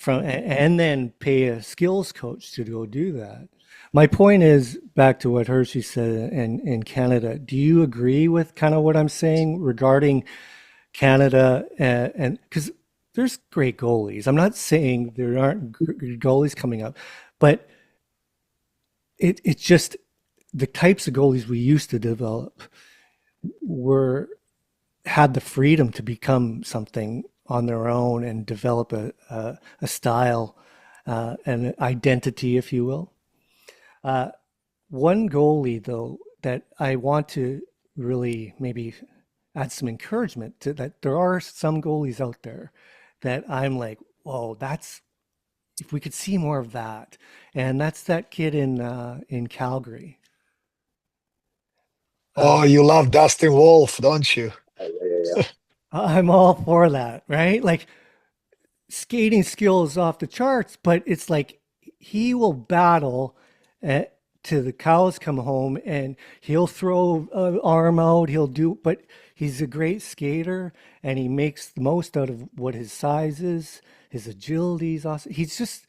and then pay a skills coach to go do that. My point is back to what Hershey said in Canada. Do you agree with kind of what I'm saying regarding Canada and because there's great goalies. I'm not saying there aren't good goalies coming up, But it's just the types of goalies we used to develop were had the freedom to become something on their own and develop a style, an identity, if you will. One goalie, though, that I want to really maybe add some encouragement to, that there are some goalies out there that I'm like, whoa, that's if we could see more of that. And that's that kid in Calgary. Oh, Uh, you love Dustin Wolf, don't you? Yeah. I'm all for that, right? Like skating skill is off the charts, but it's like he will battle to the cows come home, and he'll throw an arm out. He'll do, but he's a great skater, and he makes the most out of what his size is. His agility is awesome. He's just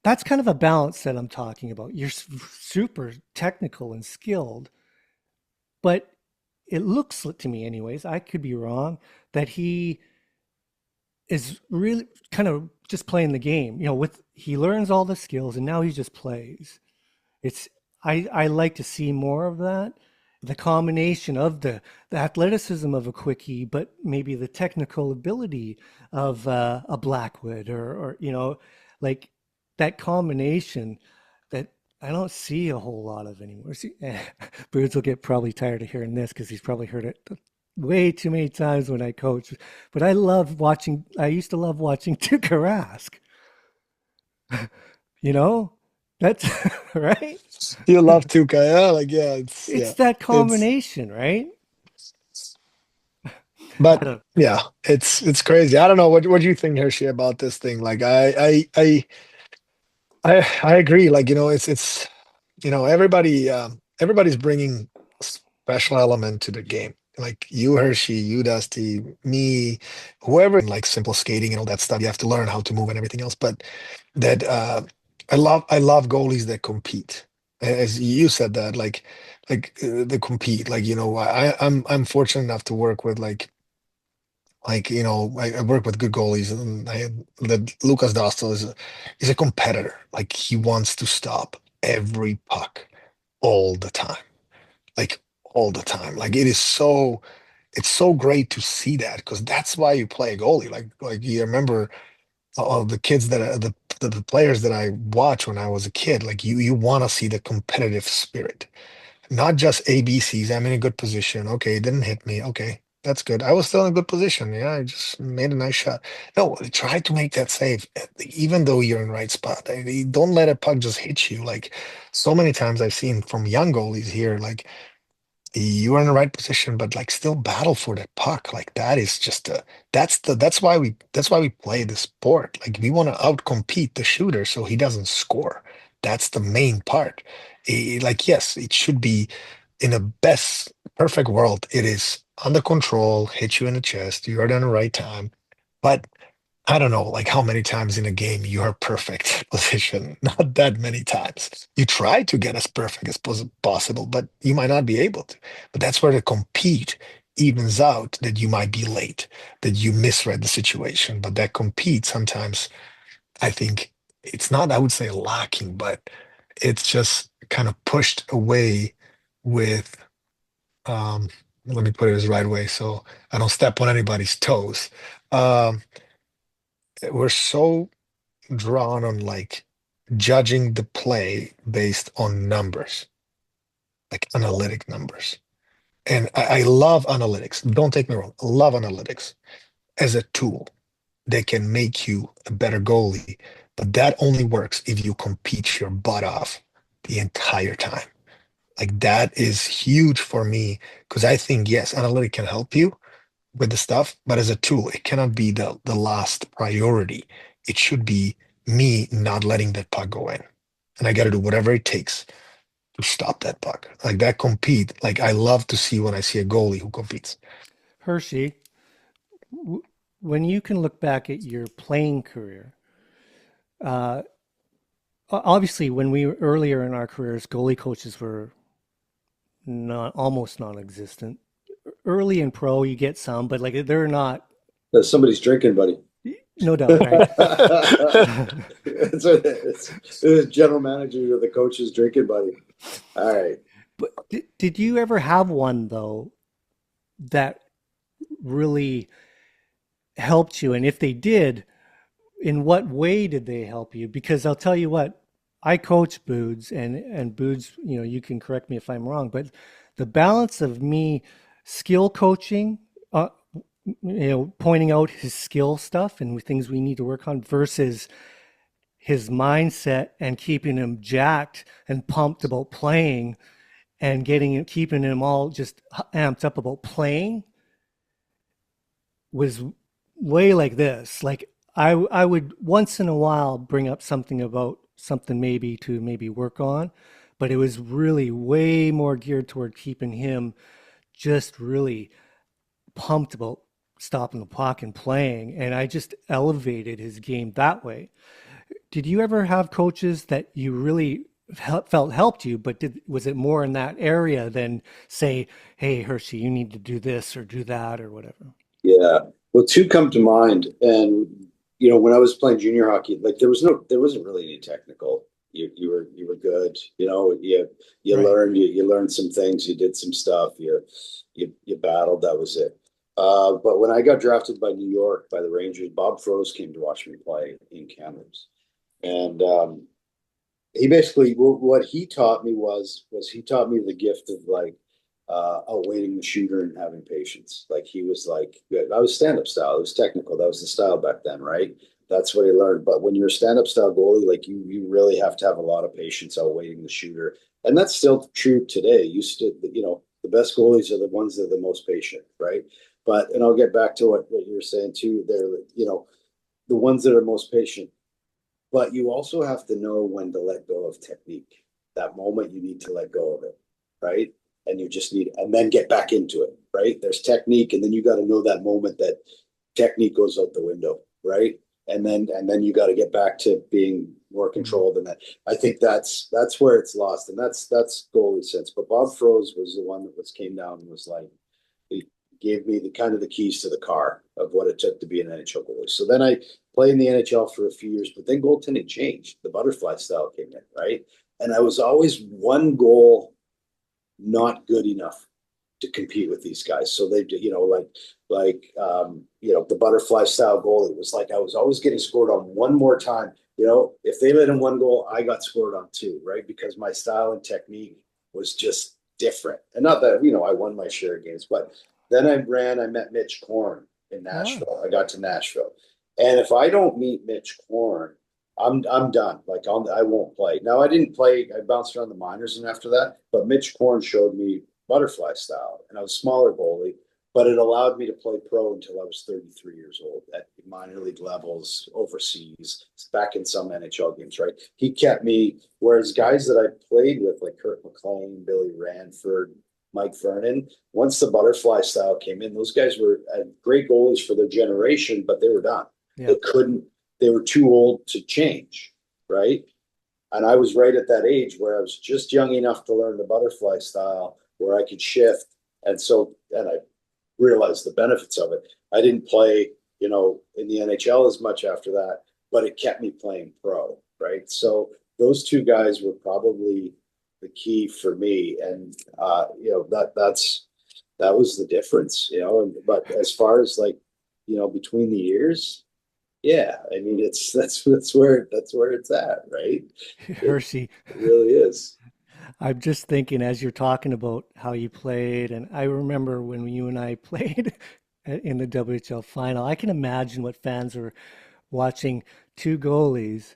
that's kind of a balance that I'm talking about. You're super technical and skilled, but it looks to me, anyways, I could be wrong, that he is really kind of just playing the game. You know, with he learns all the skills and now he just plays. It's I like to see more of that. The combination of the athleticism of a quickie, but maybe the technical ability of a Blackwood or you know, like that combination that I don't see a whole lot of anymore. See, Birds will get probably tired of hearing this because he's probably heard it way too many times when I coach. But I love watching. I used to love watching Tuukka Rask. You know, that's right. You love Tuca, yeah? Like, It's that it's, combination, right? I but don't. yeah, it's crazy. I don't know what do you think, Hershey, about this thing? Like, I agree. Like, it's everybody's bringing a special element to the game. Like you, Hershey, you, Dusty, me, whoever, like simple skating and all that stuff. You have to learn how to move and everything else. But that I love goalies that compete. As you said that, they compete. Like, I'm fortunate enough to work with I work with good goalies, and that Lucas Dostal is a competitor. Like he wants to stop every puck all the time, like all the time. Like it's so great to see that because that's why you play goalie. Like you remember all the kids the players that I watched when I was a kid. Like you want to see the competitive spirit, not just ABCs. I'm in a good position. Okay, it didn't hit me. Okay, that's good. I was still in a good position. Yeah, I just made a nice shot. No, try to make that save, even though you're in the right spot. Don't let a puck just hit you. Like so many times I've seen from young goalies here, like you are in the right position, but like still battle for that puck. Like that is just that's why we play the sport. Like we want to outcompete the shooter so he doesn't score. That's the main part. Like yes, it should be in a best perfect world. It is under control, hit you in the chest, you're at the right time. But I don't know, like how many times in a game you are perfect position. Not that many times. You try to get as perfect as possible, but you might not be able to. But that's where the compete evens out that you might be late, that you misread the situation. But that compete sometimes, I think it's not, I would say lacking, but it's just kind of pushed away with, um, let me put it the right way so I don't step on anybody's toes. Um, we're so drawn on like judging the play based on numbers, like analytic numbers. And I love analytics. Don't take me wrong. I love analytics as a tool. They can make you a better goalie, but that only works if you compete your butt off the entire time. Like that is huge for me because I think yes, analytic can help you with the stuff, but as a tool, it cannot be the last priority. It should be me not letting that puck go in. And I got to do whatever it takes to stop that puck. Like that compete. Like I love to see when I see a goalie who competes. Hershey, when you can look back at your playing career, uh, obviously when we were earlier in our careers, goalie coaches were not almost non-existent. Early in pro, you get some, but like they're not. Somebody's drinking, buddy. No doubt, right? It's the general manager or the coach's drinking buddy. All right. But did you ever have one though that really helped you? And if they did, in what way did they help you? Because I'll tell you what, I coach Boods, and Boods, you can correct me if I'm wrong, but the balance of me skill coaching, pointing out his skill stuff and things we need to work on versus his mindset and keeping him jacked and pumped about playing and keeping him all just amped up about playing was way like this. Like I would once in a while bring up something about something maybe work on, but it was really way more geared toward keeping him just really pumped about stopping the puck and playing. And I just elevated his game that way. Did you ever have coaches that you really felt helped you, but was it more in that area than say, hey, Hershey, you need to do this or do that or whatever? Yeah. Well, two come to mind. And, when I was playing junior hockey, like there wasn't really any technical. You were good. You Right. learned, you learned some things, you did some stuff, you battled, that was it. But when I got drafted by New York, by the Rangers, Bob Froese came to watch me play in Kamloops. And he basically, what he taught me was he taught me the gift of like awaiting the shooter and having patience. Like he was like, I was stand-up style. It was technical. That was the style back then, right? That's what he learned. But when you're a stand-up style goalie, like you really have to have a lot of patience awaiting the shooter. And that's still true today. The best goalies are the ones that are the most patient, right? And I'll get back to what you were saying too. They're, the ones that are most patient. But you also have to know when to let go of technique. That moment you need to let go of it, right? And and then get back into it, right? There's technique, and then you got to know that moment that technique goes out the window, right? And then you got to get back to being more controlled. And that, I think that's where it's lost, and that's goalie sense. But Bob Froese was the one that came down and was like, he gave me the keys to the car of what it took to be an NHL goalie. So then I played in the NHL for a few years, but then goaltending changed. The butterfly style came in, right? And I was always one goal not good enough to compete with these guys. So they, the butterfly style goal, it was like I was always getting scored on one more time. If they let in one goal, I got scored on two, right? Because my style and technique was just different. And not that, I won my share of games, but then I met Mitch Korn in Nashville. Oh. I got to Nashville. And if I don't meet Mitch Korn, I'm done. Like I won't play. Now I didn't play. I bounced around the minors and after that, but Mitch Korn showed me butterfly style, and I was a smaller goalie, but it allowed me to play pro until I was 33 years old at minor league levels, overseas, back in some NHL games. Right? He kept me. Whereas guys that I played with, like Kurt McLean, Billy Ranford, Mike Vernon, once the butterfly style came in, those guys were great goalies for their generation, but they were done. Yeah. They were too old to change, right? And I was right at that age where I was just young enough to learn the butterfly style where I could shift. And I realized the benefits of it. I didn't play, in the NHL as much after that, but it kept me playing pro, right? So those two guys were probably the key for me. And, that was the difference, but as far as between the years, yeah, I mean, that's where it's at, right? Hershey, It really is. I'm just thinking as you're talking about how you played, and I remember when you and I played in the WHL final, I can imagine what fans were watching two goalies,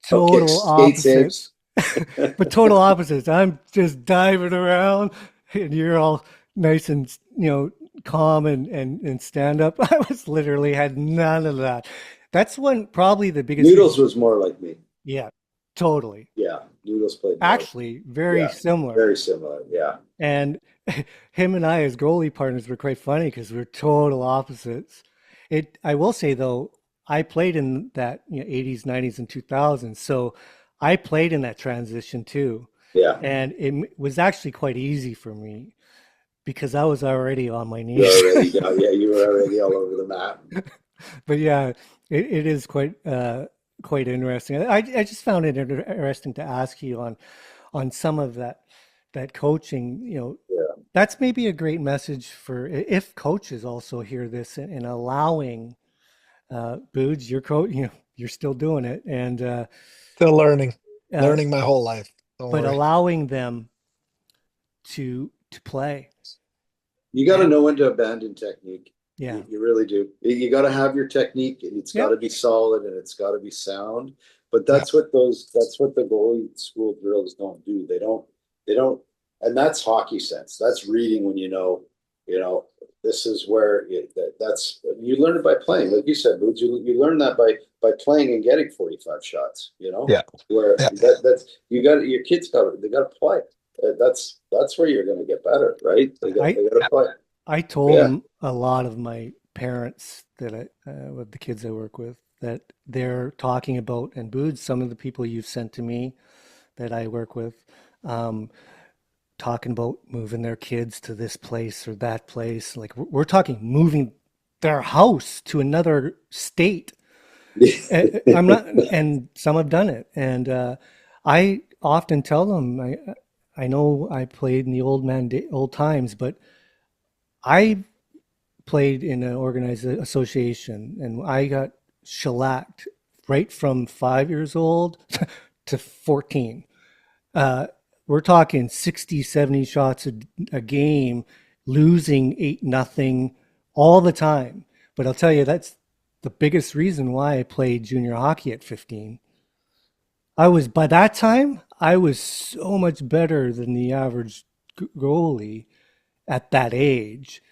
total Skate opposites, saves. but total opposites. I'm just diving around, and you're all nice and calm and stand up. I was literally had none of that. That's one probably the biggest Noodles reason. was more like me. Yeah, totally. Yeah, Noodles played more. Actually, very Yeah, similar. very similar. Yeah. And him and I as goalie partners were quite funny because we're total opposites. I will say though, I played in that 80s, 90s, and 2000s, so I played in that transition too, Yeah. and it was actually quite easy for me because I was already on my You knees. you were already all over the map. But yeah, it is quite interesting. I just found it interesting to ask you on some of that coaching. Yeah. That's maybe a great message for if coaches also hear this and allowing Booge, your coach, you're still doing it, and Still learning, uh, learning my whole life. Don't but worry. allowing them to play. You got to And know when to abandon technique. yeah, You really do. You got to have your technique, and it's got yep, to be solid and it's got to be sound. But Yeah, that's what the goalie school drills don't do. They don't, and that's hockey sense. That's reading when you know, this is where that's you learn it by playing. Like you said, Boots, you learn that by playing and getting 45 shots. yeah, Where yeah. that's you got your kids got to play. That's where you're going to get better, right? I They got to play. I told Yeah. a lot of my parents that with the kids I work with, that they're talking about, and Booge, some of the people you've sent to me that I work with, um, talking about moving their kids to this place or that place. Like we're talking moving their house to another state. I'm not, and some have done it. And I often tell them, I know I played in the old times, but I played in an organized association and I got shellacked right from 5 years old to 14. We're talking 60, 70 shots a game, losing 8-0 all the time. But I'll tell you, that's the biggest reason why I played junior hockey at 15. By that time, I was so much better than the average goalie at that age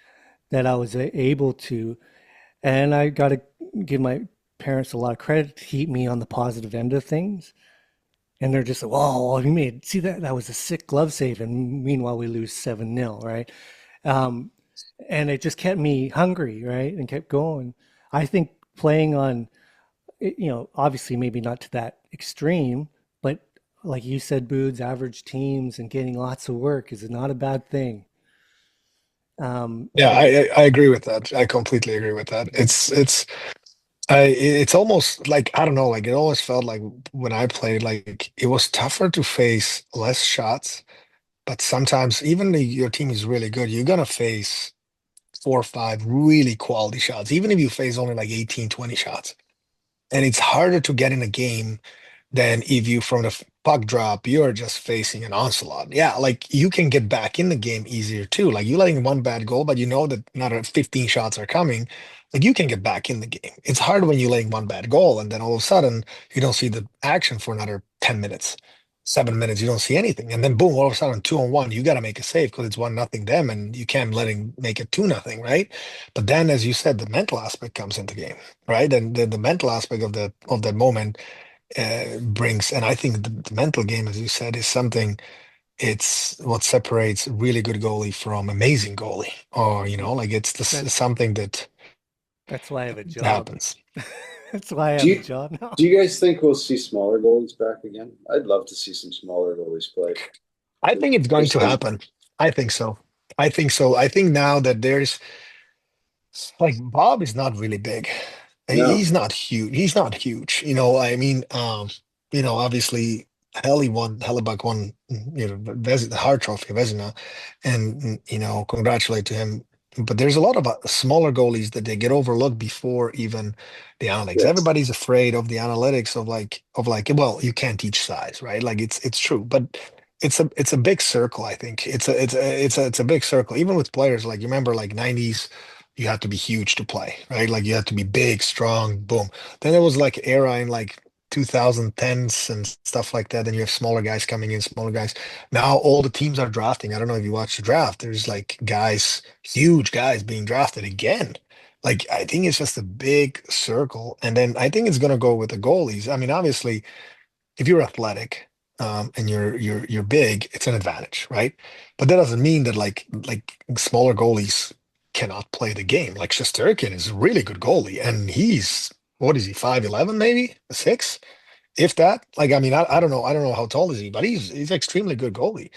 that I was able to. And I got to give my parents a lot of credit to keep me on the positive end of things. And they're just like, "Whoa, you made see that was a sick glove save," and meanwhile we lose 7-0, right? Um, and it just kept me hungry, right, and kept going. I think playing on, obviously maybe not to that extreme, but like you said, Boods, average teams and getting lots of work is not a bad thing. Yeah, But I agree with that. I completely agree with that. It's almost like I don't know, like it always felt like when I played, like it was tougher to face less shots, but sometimes even if your team is really good, you're gonna face 4 or 5 really quality shots, even if you face only like 18, 20 shots. And it's harder to get in a game than if you from the puck drop, you're just facing an onslaught. Yeah, like you can get back in the game easier too. Like you letting one bad goal, but you know that another 15 shots are coming. Like you can get back in the game. It's hard when you're letting one bad goal and then all of a sudden you don't see the action for another 10 minutes, 7 minutes, you don't see anything. And then boom, all of a sudden 2-on-1, you gotta make a save because it's 1-0 them and you can't let him make it 2-0, right? But then as you said, the mental aspect comes into game, right? And the mental aspect of that moment brings. And I think the mental game, as you said, is something. It's what separates really good goalie from amazing goalie, or like it's that something that that's why I have a job. happens. That's why I Do have a you job now. do you guys think we'll see smaller goalies back again? I'd love to see some smaller goalies play. I think it's going Just to because, happen. I think so. I think so. I think now that there's like Bob is not really big. no, He's not huge. He's not huge. I mean, obviously Hellebuck won, the Hart Trophy, Vezina, and congratulate to him. But there's a lot of smaller goalies that they get overlooked before even the analytics. yes, Everybody's afraid of the analytics of like, well, you can't teach size, right? Like it's true, but it's a big circle. I think it's a big circle. Even with players, like you remember like 90s, you had to be huge to play, right? Like you had to be big, strong, boom. Then there was like era in like 2010s and stuff like that. Then you have smaller guys coming in, smaller guys. Now all the teams are drafting. I don't know if you watch the draft. There's like guys, huge guys being drafted again. Like I think it's just a big circle. And then I think it's gonna go with the goalies. I mean, obviously, if you're athletic and you're big, it's an advantage, right? But that doesn't mean that like smaller goalies cannot play the game. Like Shesterkin is a really good goalie, and he's what is he, 5'11", maybe 6, if that. Like I mean, I don't know how tall is he, but he's extremely good goalie.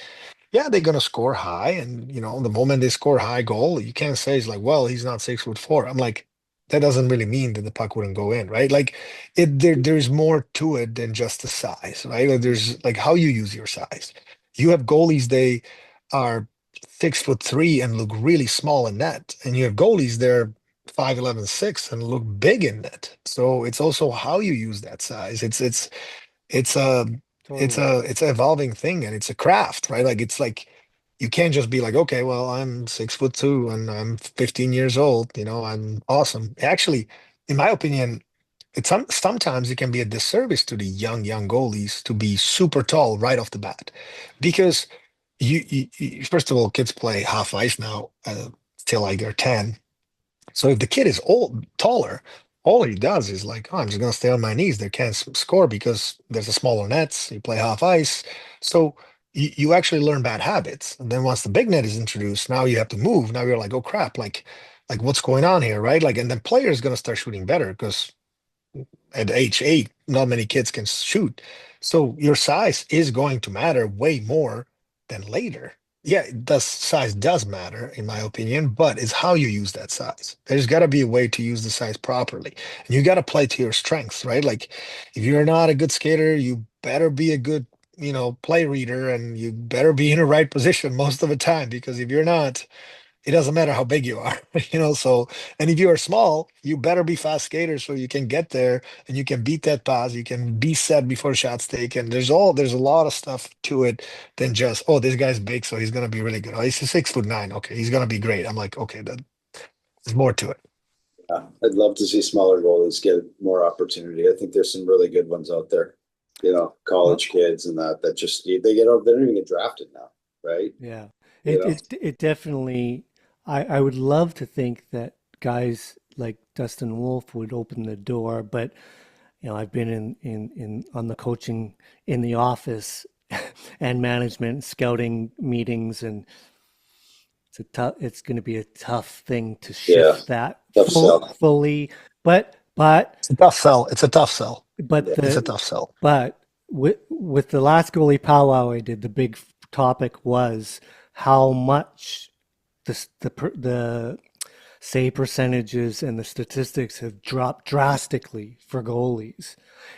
Yeah, they're gonna score high, and the moment they score high goal, you can't say it's like, well, he's not 6'4". I'm like, that doesn't really mean that the puck wouldn't go in, right? Like there's more to it than just the size, right? Like there's like how you use your size. You have goalies, they are 6'3" and look really small in net, and you have goalies, they're 5'11", 6 and look big in net. So it's also how you use that size. It's a Totally. it's an evolving thing, and it's a craft, right? Like it's like you can't just be like, okay, well, I'm 6'2" and I'm 15 years old, I'm awesome. Actually, in my opinion, sometimes it can be a disservice to the young goalies to be super tall right off the bat, because first of all, kids play half ice now, till like they're 10. So if the kid is taller, all he does is like, oh, I'm just gonna stay on my knees. They can't score because there's a smaller nets. You play half ice, so you actually learn bad habits. And then once the big net is introduced, now you have to move. Now you're like, oh crap, like what's going on here, right? Like, and then players gonna start shooting better because at age 8, not many kids can shoot. So your size is going to matter way more than later. Yeah, size does matter in my opinion, but it's how you use that size. There's got to be a way to use the size properly. And you got to play to your strengths, right? Like if you're not a good skater, you better be a good, play reader, and you better be in the right position most of the time, because if you're not, it doesn't matter how big you are, so, and if you are small, you better be fast skater so you can get there and you can beat that pass, you can be set before shots taken. There's a lot of stuff to it than just, oh, this guy's big, so he's gonna be really good. Oh, he's 6'9", okay, he's gonna be great. I'm like, okay, there's more to it. Yeah, I'd love to see smaller goalies get more opportunity. I think there's some really good ones out there. College kids and that just they don't even get drafted now, right? Yeah. You know? It definitely, I would love to think that guys like Dustin Wolf would open the door, but I've been in on the coaching in the office and management scouting meetings, and it's going to be a tough thing to Yeah, shift that tough sell. fully. But It's a tough sell. It's a tough sell. but It's a the tough sell. but with the last goalie powwow I did, the big topic was how much the save percentages and the statistics have dropped drastically for goalies,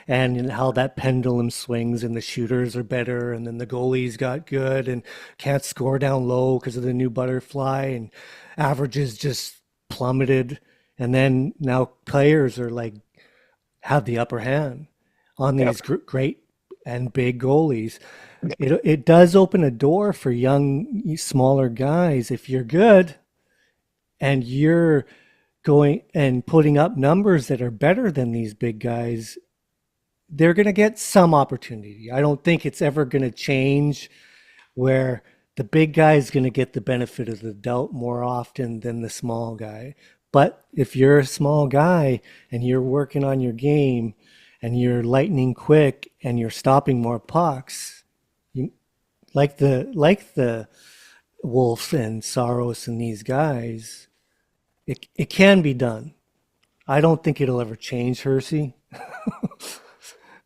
and how that pendulum swings, and the shooters are better, and then the goalies got good and can't score down low because of the new butterfly, and averages just plummeted, and then now players are like have the upper hand on Yep. these great and big goalies. It does open a door for young, smaller guys. If you're good and you're going and putting up numbers that are better than these big guys, they're going to get some opportunity. I don't think it's ever going to change where the big guy is going to get the benefit of the doubt more often than the small guy. But if you're a small guy and you're working on your game and you're lightning quick and you're stopping more pucks, like the Wolves and Saros and these guys, it can be done. I don't think it'll ever change, Hersey.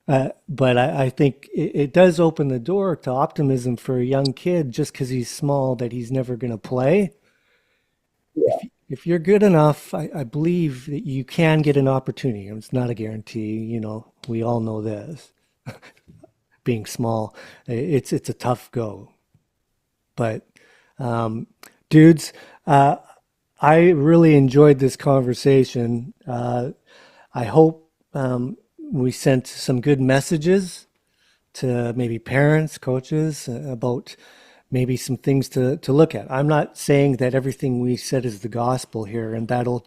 But I think it does open the door to optimism for a young kid just because he's small that he's never going to play. If you're good enough, I believe that you can get an opportunity. It's not a guarantee, we all know this. Being small, it's a tough go. But dudes, I really enjoyed this conversation. I hope we sent some good messages to maybe parents, coaches, about maybe some things to look at. I'm not saying that everything we said is the gospel here and that'll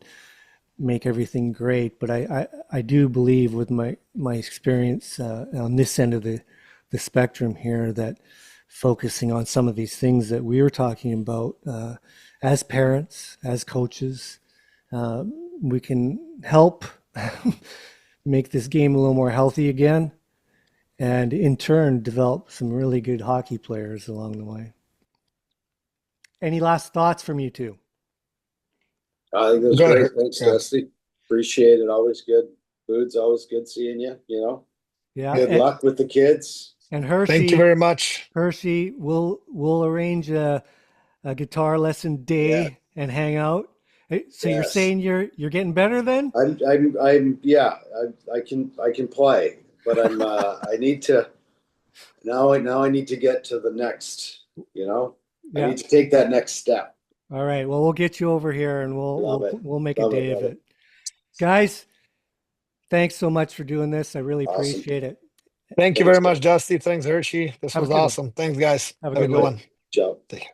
make everything great, but I do believe with my experience on this end of the spectrum here, that focusing on some of these things that we were talking about as parents, as coaches, we can help make this game a little more healthy again, and in turn develop some really good hockey players along the way. Any last thoughts from you two? I think it was Go great. ahead. Thanks, Yeah. Dusty. Appreciate it. Always good. Food's always good seeing you. Yeah. Good luck with the kids. And Thank you very much. Hershey, we'll arrange a guitar lesson day and hang out. Hey, so you're Yes. saying you're getting better then? Yeah, I can play, but I need to now I need to get to the next, I Yeah. need to take that next step. All right. Well, we'll get you over here and Love it. we'll make a Love it, day of love it. Guys, thanks so much for doing this. I really Awesome. appreciate it. Thank you very much, Dusty. Thanks, Hershey. This Have a was good one. awesome. Thanks, guys. Have a Have a good good one. one. Ciao. See ya.